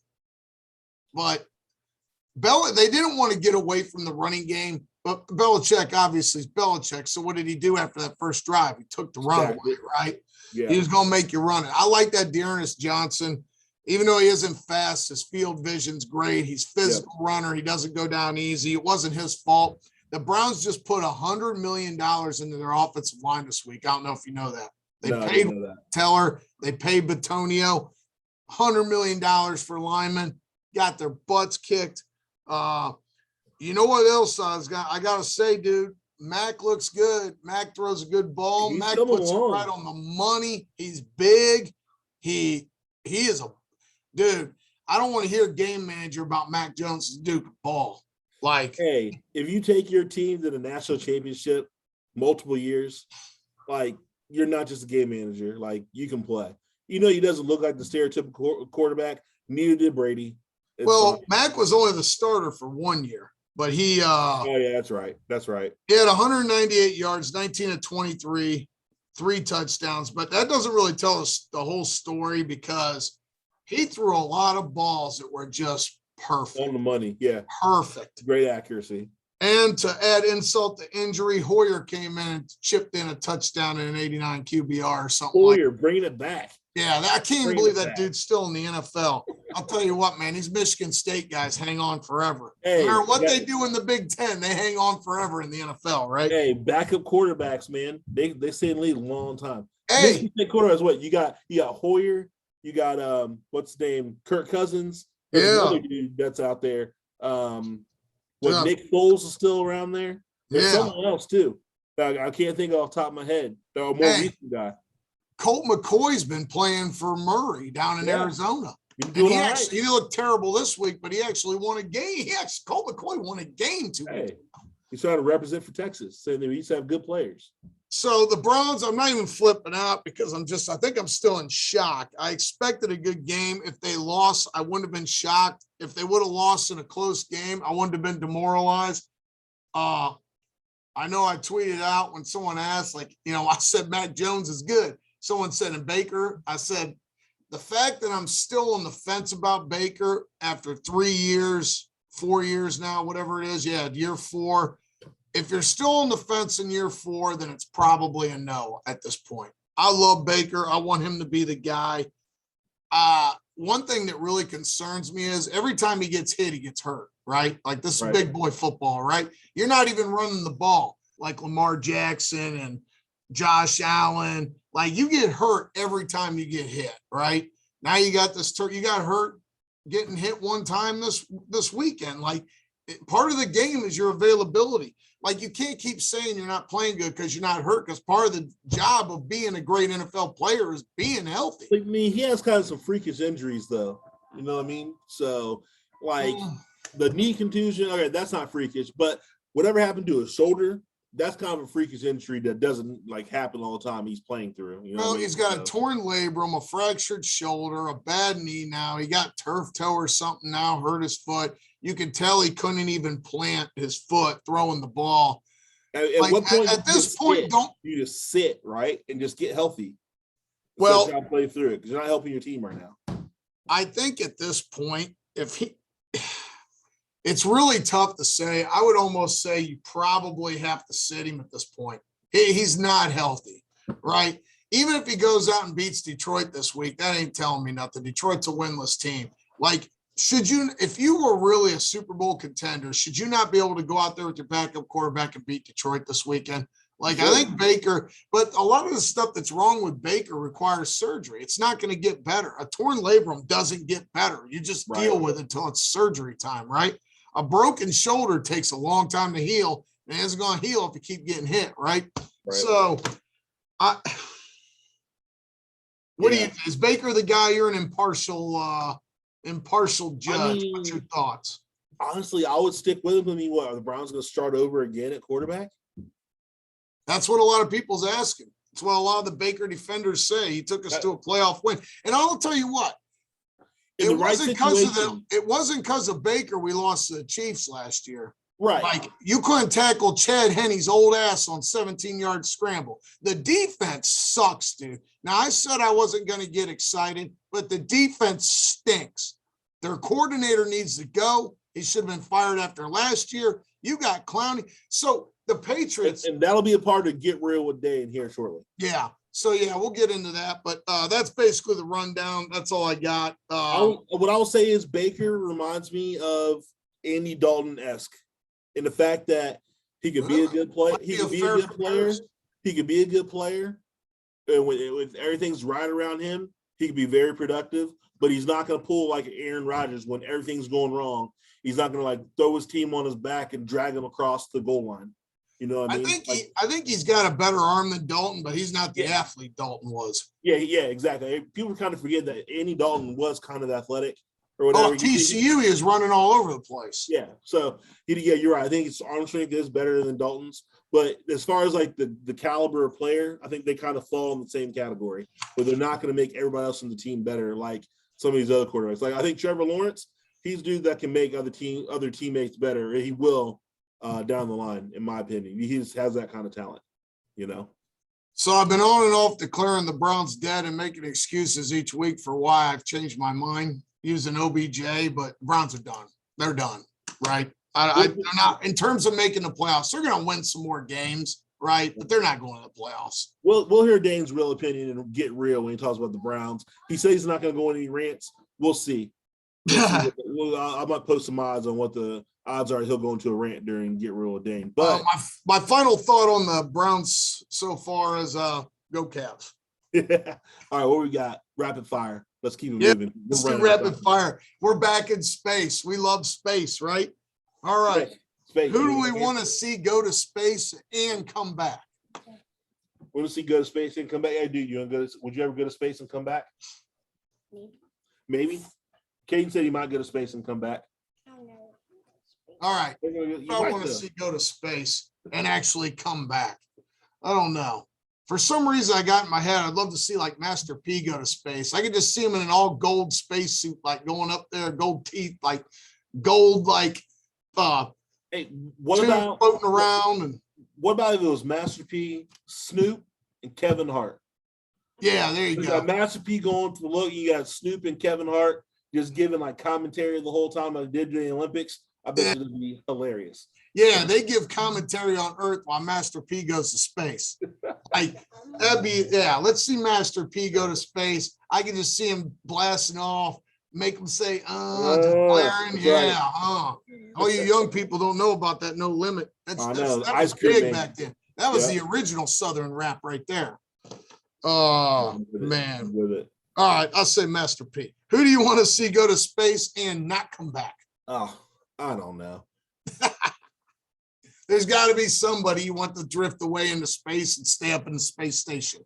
didn't want to get away from the running game. But Belichick obviously is Belichick. So what did he do after that first drive? He took the run away, right? Yeah. He was going to make you run it. I like that Dearness Johnson. Even though he isn't fast, his field vision's great. He's a physical runner. He doesn't go down easy. It wasn't his fault. The Browns just put $100 million into their offensive line this week. I don't know if you know that. They paid Teller. They paid Batonio $100 million for linemen. Got their butts kicked. You know what else I got to say, dude? Mac looks good. Mac throws a good ball. Mac puts it right on the money. He's big. He is a – dude, I don't want to hear a game manager about Mac Jones' Duke ball. Like, hey, if you take your team to the national championship multiple years, like, you're not just a game manager. Like, you can play. You know, he doesn't look like the stereotypical quarterback. Neither did Brady. Mac was only the starter for 1 year, but he oh, yeah, that's right. That's right. He had 198 yards, 19 of 23, 3 touchdowns. But that doesn't really tell us the whole story because he threw a lot of balls that were just perfect. On the money, yeah. Perfect. Great accuracy. And to add insult to injury, Hoyer came in and chipped in a touchdown and an 89 QBR or something. Hoyer, bringing it back. Yeah, I can't believe that dude's still in the NFL. I'll tell you what, man, these Michigan State guys hang on forever. Hey, no matter what they do in the Big Ten, they hang on forever in the NFL, right? Hey, backup quarterbacks, man. They stay in the league a long time. Hey, Michigan State quarterbacks. What you got? You got Hoyer. You got what's his name? Kirk Cousins. There's another dude that's out there. Nick Foles is still around there. There's someone else too. I can't think off the top of my head. They're a more recent guy. Colt McCoy's been playing for Murray down in Arizona. And he looked terrible this week, but he actually won a game. Colt McCoy won a game 2 weeks ago. He's trying to represent for Texas, saying that we used to have good players. So the Browns, I'm not even flipping out because I think I'm still in shock. I expected a good game. If they lost, I wouldn't have been shocked. If they would have lost in a close game, I wouldn't have been demoralized. I know I tweeted out when someone asked, I said Mac Jones is good. Someone said in Baker, I said, the fact that I'm still on the fence about Baker after 3 years, 4 years now, whatever it is, year 4. If you're still on the fence in year 4, then it's probably a no at this point. I love Baker. I want him to be the guy. One thing that really concerns me is every time he gets hit, he gets hurt, right? Like this is big boy football, right? You're not even running the ball like Lamar Jackson and Josh Allen. Like you get hurt every time you get hit, right? Now you got you got hurt getting hit one time this weekend. Like part of the game is your availability. Like you can't keep saying you're not playing good because you're not hurt, because part of the job of being a great NFL player is being healthy. I mean, he has kind of some freakish injuries though. You know what I mean? So like the knee contusion, okay, that's not freakish, but whatever happened to his shoulder, that's kind of a freakish injury that doesn't happen all the time he's playing through. You know he's got a torn labrum, a fractured shoulder, a bad knee now. He got turf toe or something now, hurt his foot. You can tell he couldn't even plant his foot throwing the ball. At what point? At this point, you just sit right and just get healthy. Well, try to play through it because you're not helping your team right now. I think at this point, it's really tough to say. I would almost say you probably have to sit him at this point. He's not healthy, right? Even if he goes out and beats Detroit this week, that ain't telling me nothing. Detroit's a winless team. Like, if you were really a Super Bowl contender, should you not be able to go out there with your backup quarterback and beat Detroit this weekend? Like, I think Baker, but a lot of the stuff that's wrong with Baker requires surgery. It's not going to get better. A torn labrum doesn't get better. You just deal with it until it's surgery time, right? A broken shoulder takes a long time to heal, and it's going to heal if you keep getting hit, right? So, is Baker the guy? You're an impartial judge. What's your thoughts? Honestly, I would stick with him. I mean, what are the Browns going to start over again at quarterback? That's what a lot of people's asking. That's what a lot of the Baker defenders say. He took us to a playoff win. And I'll tell you what, it wasn't because of Baker we lost to the Chiefs last year. Right. Like, you couldn't tackle Chad Henne's old ass on 17-yard scramble. The defense sucks, dude. Now, I said I wasn't going to get excited, but the defense stinks. Their coordinator needs to go. He should have been fired after last year. You got Clowney. So the Patriots. And that'll be a part of Get Real with Dane here shortly. Yeah. So, we'll get into that. But that's basically the rundown. That's all I got. What I'll say is Baker reminds me of Andy Dalton-esque in the fact that he could be a good player. He could be a good player. He could be a good player. And when everything's right around him, he could be very productive. But he's not going to pull like Aaron Rodgers when everything's going wrong. He's not going to throw his team on his back and drag him across the goal line. You know what I mean? I think he's got a better arm than Dalton, but he's not the athlete Dalton was. Yeah, exactly. People kind of forget that Andy Dalton was kind of athletic or whatever. Oh, TCU is running all over the place. Yeah. So you're right. I think his arm strength is better than Dalton's. But as far as the caliber of player, I think they kind of fall in the same category where they're not going to make everybody else in the team better like some of these other quarterbacks. Like I think Trevor Lawrence, he's a dude that can make other teammates better. He will down the line, in my opinion. He just has that kind of talent, So I've been on and off declaring the Browns dead and making excuses each week for why I've changed my mind using OBJ, but Browns are done. They're done, right? They're not, in terms of making the playoffs, they're going to win some more games, right? But they're not going to the playoffs. We'll hear Dane's real opinion and Get Real when he talks about the Browns. He says he's not going to go on any rants. We'll see. I might post some odds on what the odds are he'll go into a rant during Get Real with Dane. But my final thought on the Browns so far is go Cavs. All right, what we got? Rapid fire. Let's keep it Yep. moving. Let's do rapid fire. We're back in space. We love space, right? All right. Space. Who do we want to see go to space and come back? Want to see go to space and come back? Hey, dude, would you ever go to space and come back? Maybe. Caden said he might go to space and come back. All right. I want to see go to space and actually come back. I don't know. For some reason, I got in my head, I'd love to see like Master P go to space. I could just see him in an all gold spacesuit, like going up there, gold teeth, like gold, like hey, what about floating around? And what about if it was Master P, Snoop, and Kevin Hart? Yeah, there you go. Got Master P going for the look. You got Snoop and Kevin Hart just giving like commentary the whole time like they did during the Olympics. I bet it would be hilarious. Yeah, they give commentary on Earth while Master P goes to space. Like that'd be, yeah. Let's see Master P go to space. I can just see him blasting off, make him say, just blaring, yeah, right. All you young people don't know about that No Limit. That was big back then. That was the original Southern rap right there. Oh man. With it. All right, I'll say Master P. Who do you want to see go to space and not come back? Oh, I don't know. There's got to be somebody you want to drift away into space and stay up in the space station.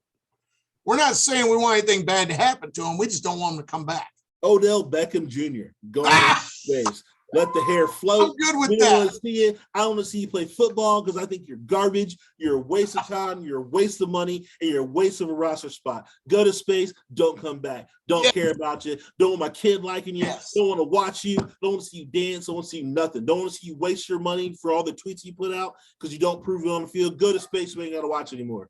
We're not saying we want anything bad to happen to him. We just don't want him to come back. Odell Beckham Jr. Going to space. Let the hair float. I'm good with we that. Don't want to see it. I don't want to see you play football because I think you're garbage. You're a waste of time. You're a waste of money. And you're a waste of a roster spot. Go to space. Don't come back. Don't care about you. Don't want my kid liking you. Don't want to watch you. Don't want to see you dance. Don't want to see you nothing. Don't want to see you waste your money for all the tweets you put out because you don't prove it on the field. Go to space. We ain't got to watch anymore.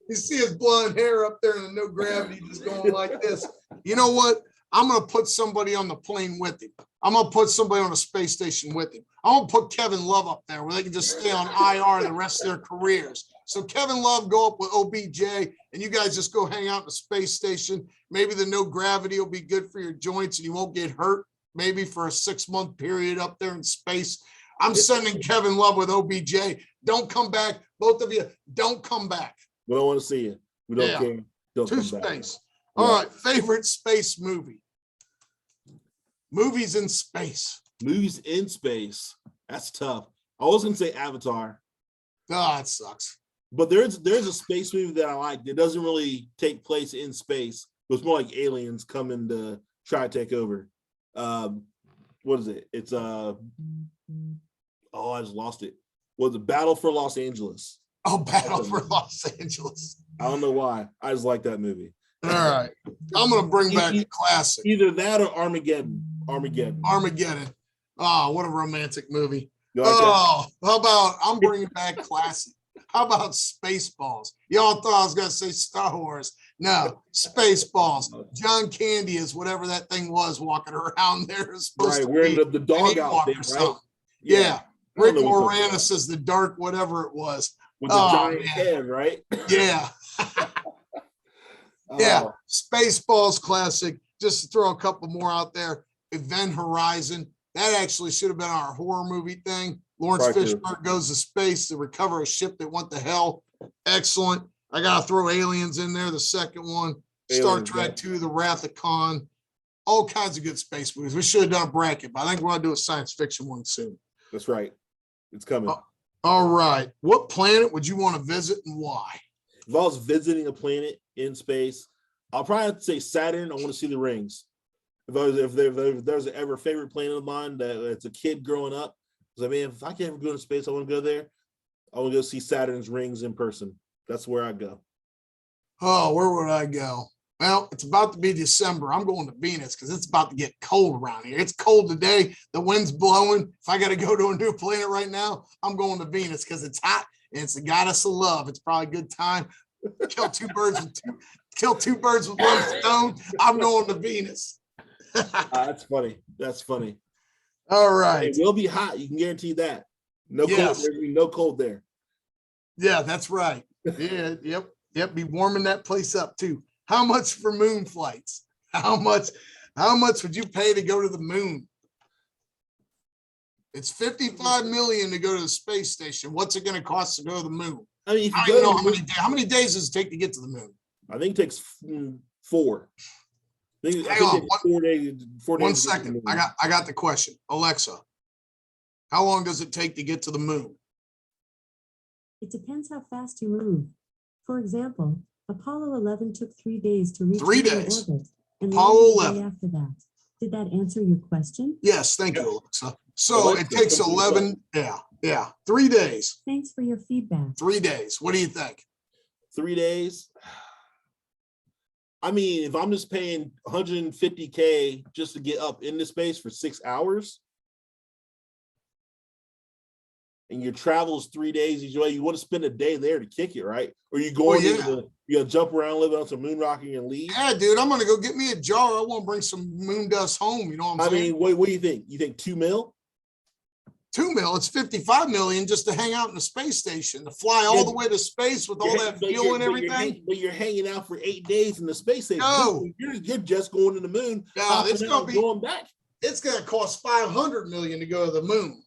You see his blonde hair up there in the no gravity just going like this. You know what? I'm going to put somebody on the plane with him. I'm going to put somebody on a space station with him. I'm going to put Kevin Love up there where they can just stay on IR the rest of their careers. So Kevin Love go up with OBJ and you guys just go hang out in the space station. Maybe the no gravity will be good for your joints and you won't get hurt maybe for a 6-month period up there in space. I'm sending Kevin Love with OBJ. Don't come back. Both of you, don't come back. We don't want to see you. We don't care. Don't to come space. Back. All right. Favorite space movie. Movies in space. Movies in space. That's tough. I was going to say Avatar. Oh, it sucks. But there's a space movie that I like that doesn't really take place in space. It's more like aliens coming to try to take over. What is it? It's I just lost it. Was it Battle for Los Angeles? Oh, Battle for Los Angeles. I don't know why. I just like that movie. All right. I'm going to bring back the classic. Either that or Armageddon. Oh, what a romantic movie. Like how about I'm bringing back classic. How about Spaceballs? Y'all thought I was going to say Star Wars. No, Spaceballs. John Candy is whatever that thing was walking around there. Right, we're in the dog outfit, right? Yeah. Rick Moranis is the dark whatever it was. With the giant head, right? Yeah. Yeah. Spaceballs classic. Just to throw a couple more out there. Event Horizon. That actually should have been our horror movie thing. Lawrence Fishburne goes to space to recover a ship that went to hell. Excellent. I got to throw Aliens in there, the second one. Star Trek 2, The Wrath of Khan. All kinds of good space movies. We should have done a bracket, but I think we're going to do a science fiction one soon. That's right. It's coming. All right. What planet would you want to visit and why? If I was visiting a planet in space, I'll probably have to say Saturn. I want to see the rings. If there's ever a favorite planet of mine that's a kid growing up, I mean, if I can't ever go to space, I want to go there. I want to go see Saturn's rings in person. That's where I go. Oh, where would I go? Well, it's about to be December. I'm going to Venus because it's about to get cold around here. It's cold today. The wind's blowing. If I got to go to a new planet right now, I'm going to Venus because it's hot and it's the goddess of love. It's probably a good time. Kill two birds with one stone. I'm going to Venus. That's funny. That's funny. All right. It will be hot. You can guarantee that. No cold. There's gonna be no cold there. Yeah, that's right. Yeah. Yep. Be warming that place up too. How much for moon flights? How much would you pay to go to the moon? It's $55 million to go to the space station. What's it going to cost to go to the moon? I mean, if you I don't go, know how many days does it take to get to the moon? I think it takes 4. I think Hang on, it takes 4 days. 4 days. 1 to get to second. the moon. I got the question. Alexa, how long does it take to get to the moon? It depends how fast you move. For example, Apollo 11 took 3 days to reach 3 lunar days. orbit, and Apollo the 11. day after that. Did that answer your question? Yes, thank you, Alexa. So Alexa, it takes complete 11. Yeah, 3 days. Thanks for your feedback. 3 days. What do you think? 3 days. I mean, if I'm just paying $150K just to get up into space for 6 hours, and your travel is 3 days, you want to spend a day there to kick it, right? Or you going you gotta jump around, live on some moon rock and leave. Yeah, dude, I'm gonna go get me a jar. I want to bring some moon dust home. You know what I'm saying? I mean, what do you think? You think $2 million? $2 million. It's $55 million just to hang out in the space station, to fly all the way to space with all that fuel and everything. But you're hanging out for 8 days in the space station. No. You're just going to the moon. No, it's gonna be going back. It's gonna cost $500 million to go to the moon.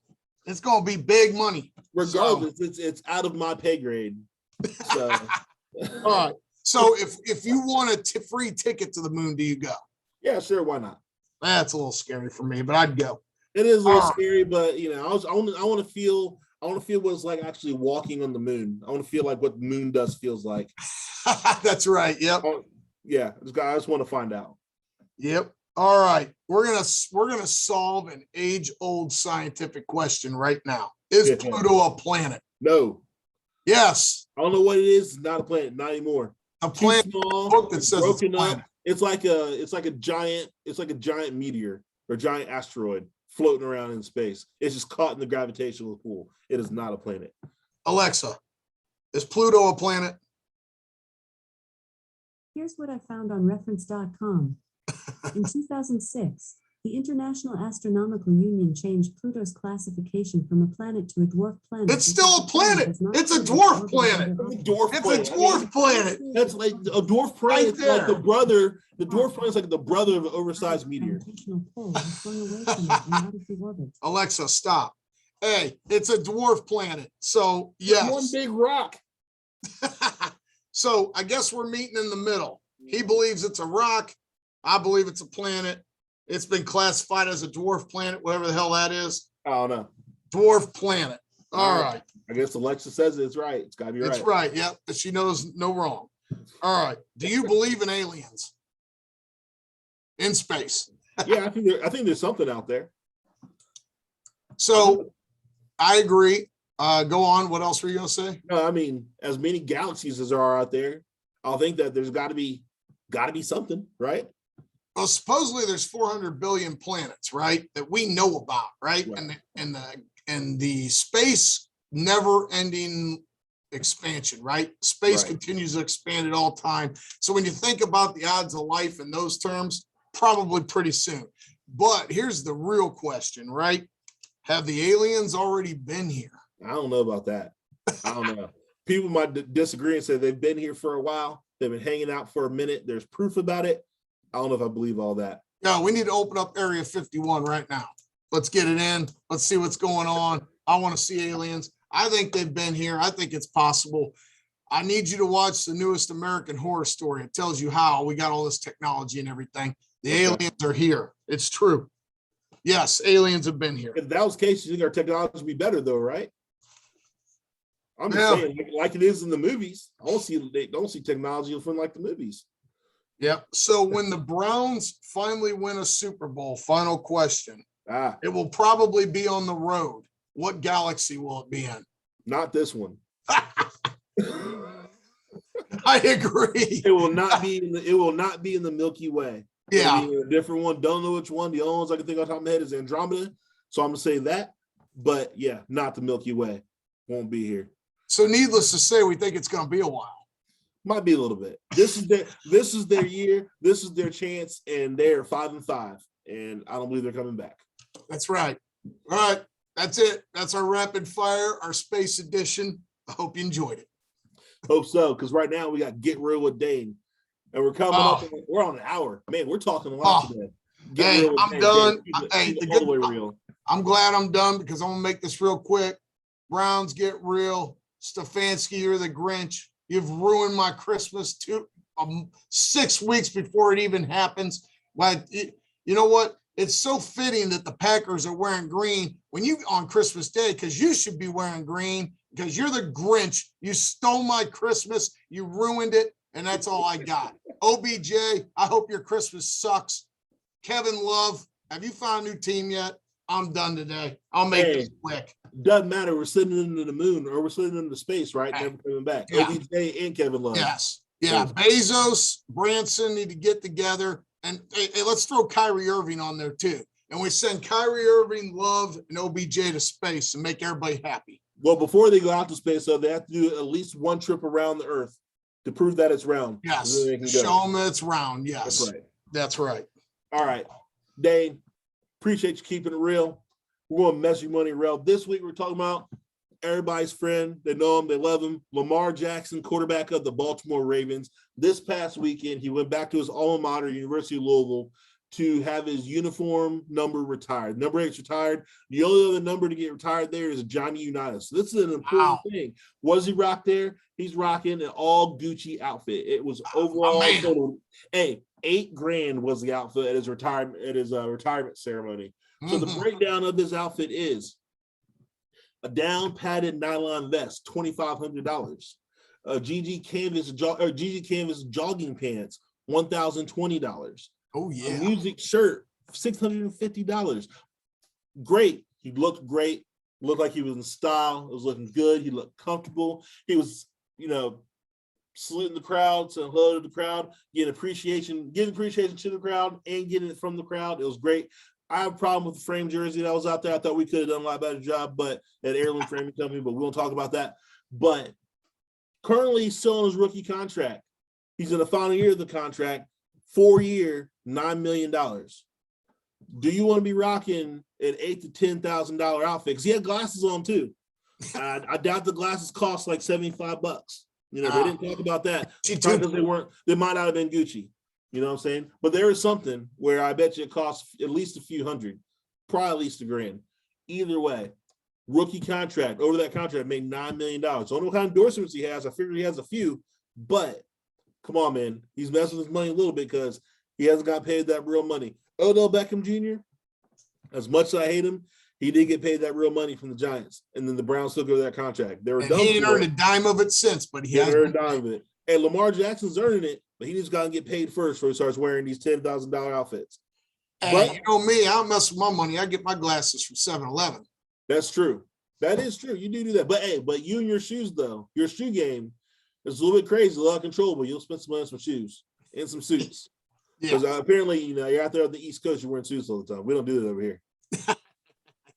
It's gonna be big money. Regardless, it's out of my pay grade. So all right. So if you want a free ticket to the moon, do you go? yeah, sure, why not? That's a little scary for me, but I'd go. It is a little scary, but I want to feel what it's like actually walking on the moon. I want to feel like what moon dust feels like. That's right. Yep. Yeah, I just want to find out. Yep. All right. We're gonna solve an age-old scientific question right now. Is Pluto a planet? No. Yes. I don't know what it is. It's not a planet, not anymore. A planet. Small, Book that says it's a broken up. planet. It's like a giant meteor or giant asteroid floating around in space. It's just caught in the gravitational pull. It is not a planet. Alexa, is Pluto a planet? Here's what I found on reference.com. In 2006, the International Astronomical Union changed Pluto's classification from a planet to a dwarf planet. It's still a planet. It's a dwarf planet. It's a dwarf planet. That's like a dwarf planet. Right, like the brother. The dwarf planet is like the brother of an oversized meteor. Alexa, stop. Hey, it's a dwarf planet. So yes. One big rock. So I guess we're meeting in the middle. He believes it's a rock. I believe it's a planet. It's been classified as a dwarf planet, whatever the hell that is. I don't know. Dwarf planet. All right. I guess Alexa says it's right. It's got to be right. It's right. Yep. But she knows no wrong. All right. Do you believe in aliens in space? Yeah, I think there's something out there. So I agree. Go on. What else were you going to say? No, I mean, as many galaxies as there are out there, I think that there's got to be something, right? Well, supposedly there's 400 billion planets, right, that we know about, right? And the space never-ending expansion, right? Space continues to expand at all time. So when you think about the odds of life in those terms, probably pretty soon. But here's the real question, right? Have the aliens already been here? I don't know about that. I don't know. People might disagree and say they've been here for a while. They've been hanging out for a minute. There's proof about it. I don't know if I believe all that. No, we need to open up Area 51 right now. Let's get it in. Let's see what's going on. I want to see aliens. I think they've been here. I think it's possible. I need you to watch the newest American Horror Story. It tells you how we got all this technology and everything. The aliens are here. It's true. Yes, aliens have been here. If that was the case, you think our technology would be better, though, right? I'm just saying, like it is in the movies. I don't see technology from like the movies. Yep. So when the Browns finally win a Super Bowl, final question. It will probably be on the road. What galaxy will it be in? Not this one. I agree. It will not be in the Milky Way. Yeah. It'll be a different one. Don't know which one. The only ones I can think on top of my head is Andromeda. So I'm gonna say that. But yeah, not the Milky Way. Won't be here. So needless to say, we think it's gonna be a while. Might be a little bit. This is their year. This is their chance, and they're 5-5. And I don't believe they're coming back. That's right. All right. That's it. That's our rapid fire, our space edition. I hope you enjoyed it. Hope so, because right now we got Get Real with Dane. And we're coming up. We're on an hour. Man, we're talking a lot today. Hey, I'm done. All the way real. I'm glad I'm done because I'm gonna make this real quick. Browns get real. Stefanski, you're the Grinch. You've ruined my Christmas 6 weeks before it even happens. But you know what? It's so fitting that the Packers are wearing green when you on Christmas Day, because you should be wearing green because you're the Grinch. You stole my Christmas. You ruined it. And that's all I got. OBJ, I hope your Christmas sucks. Kevin Love, have you found a new team yet? I'm done today. I'll make this quick. Doesn't matter. We're sending them to the moon or we're sending them to space, right? Never coming back. Yeah. OBJ and Kevin Love. Yes. Yeah. Bezos, Branson need to get together. And hey, let's throw Kyrie Irving on there too. And we send Kyrie Irving, Love, and OBJ to space and make everybody happy. Well, before they go out to space, though, they have to do at least one trip around the Earth to prove that it's round. Yes. Show them it's round. Yes. That's right. That's right. All right. Dane, appreciate you keeping it real. We're going to mess your money, Rell. This week, we're talking about everybody's friend. They know him. They love him. Lamar Jackson, quarterback of the Baltimore Ravens. This past weekend, he went back to his alma mater, University of Louisville, to have his uniform number retired. Number 8's retired. The only other number to get retired there is Johnny Unitas. So this is an important thing. What does he rock there? He's rocking an all Gucci outfit. It was overall total. Hey, $8,000 was the outfit at his retirement ceremony. So the breakdown of this outfit is a down padded nylon vest, $2,500. A GG canvas jogging pants, $1,020. Oh yeah. A music shirt, $650. Great. He looked great. Looked like he was in style. It was looking good. He looked comfortable. He was, saluting the crowd, saying hello to the crowd, getting appreciation to the crowd and getting it from the crowd. It was great. I have a problem with the frame jersey that was out there. I thought we could have done a lot better job, but at Heirloom Framing Company, but we won't talk about that. But currently he's still on his rookie contract. He's in the final year of the contract, 4-year, $9 million. Do you want to be rocking an $8,000 to $10,000 outfit? Because he had glasses on too. I doubt the glasses cost like $75. They didn't talk about that. Because they might not have been Gucci. You know what I'm saying? But there is something where I bet you it costs at least a few hundred, probably at least $1,000. Either way, rookie contract, over that contract, made $9 million. I don't know what kind of endorsements he has. I figure he has a few, but come on, man. He's messing with his money a little bit because he hasn't got paid that real money. Odell Beckham Jr., as much as I hate him, he did get paid that real money from the Giants, and then the Browns took over that contract. They were dumb. He ain't earned a dime of it since, but he has earned a dime of it. Hey, Lamar Jackson's earning it, but he just got to get paid first before he starts wearing these $10,000 outfits. Hey, but, you know me, I don't mess with my money. I get my glasses from 7-Eleven. That's true. That is true. You do that. But you and your shoes, though, your shoe game is a little bit crazy, a little uncontrollable. You'll spend some money on some shoes and some suits. Because apparently, you're out there on the East Coast, you're wearing suits all the time. We don't do that over here.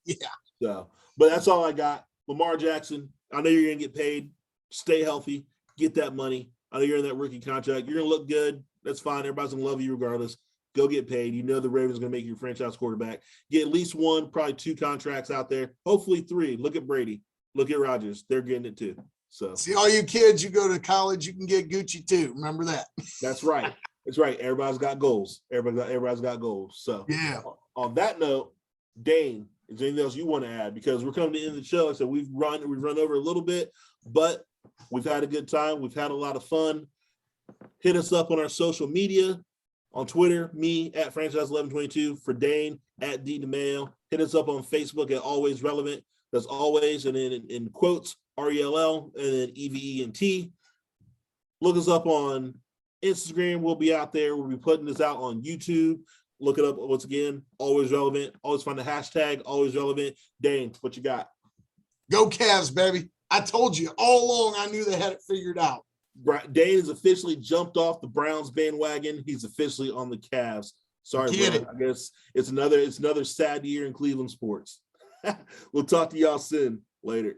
Yeah. So, but that's all I got. Lamar Jackson, I know you're going to get paid. Stay healthy. Get that money. I know you're in that rookie contract. You're going to look good. That's fine. Everybody's going to love you regardless. Go get paid. You know the Ravens are going to make you your franchise quarterback. Get at least 1, probably 2 contracts out there. Hopefully 3. Look at Brady. Look at Rodgers. They're getting it too. So see, all you kids, you go to college, you can get Gucci too. Remember that. That's right. That's right. Everybody's got goals. Everybody's got goals. So yeah. On that note, Dane, is there anything else you want to add? Because we're coming to the end of the show. So we've run over a little bit, but we've had a good time. We've had a lot of fun. Hit us up on our social media, on Twitter, me at franchise1122, for Dane at D DeMayo. Hit us up on Facebook at Always Relevant. That's always, and then in quotes, RELL, and then EVENT. Look us up on Instagram. We'll be out there. We'll be putting this out on YouTube. Look it up once again. Always Relevant. Always find the hashtag Always Relevant. Dane, what you got? Go Cavs, baby. I told you all along. I knew they had it figured out. Dane has officially jumped off the Browns bandwagon. He's officially on the Cavs. Sorry, bro. I guess it's another sad year in Cleveland sports. We'll talk to y'all soon. Later.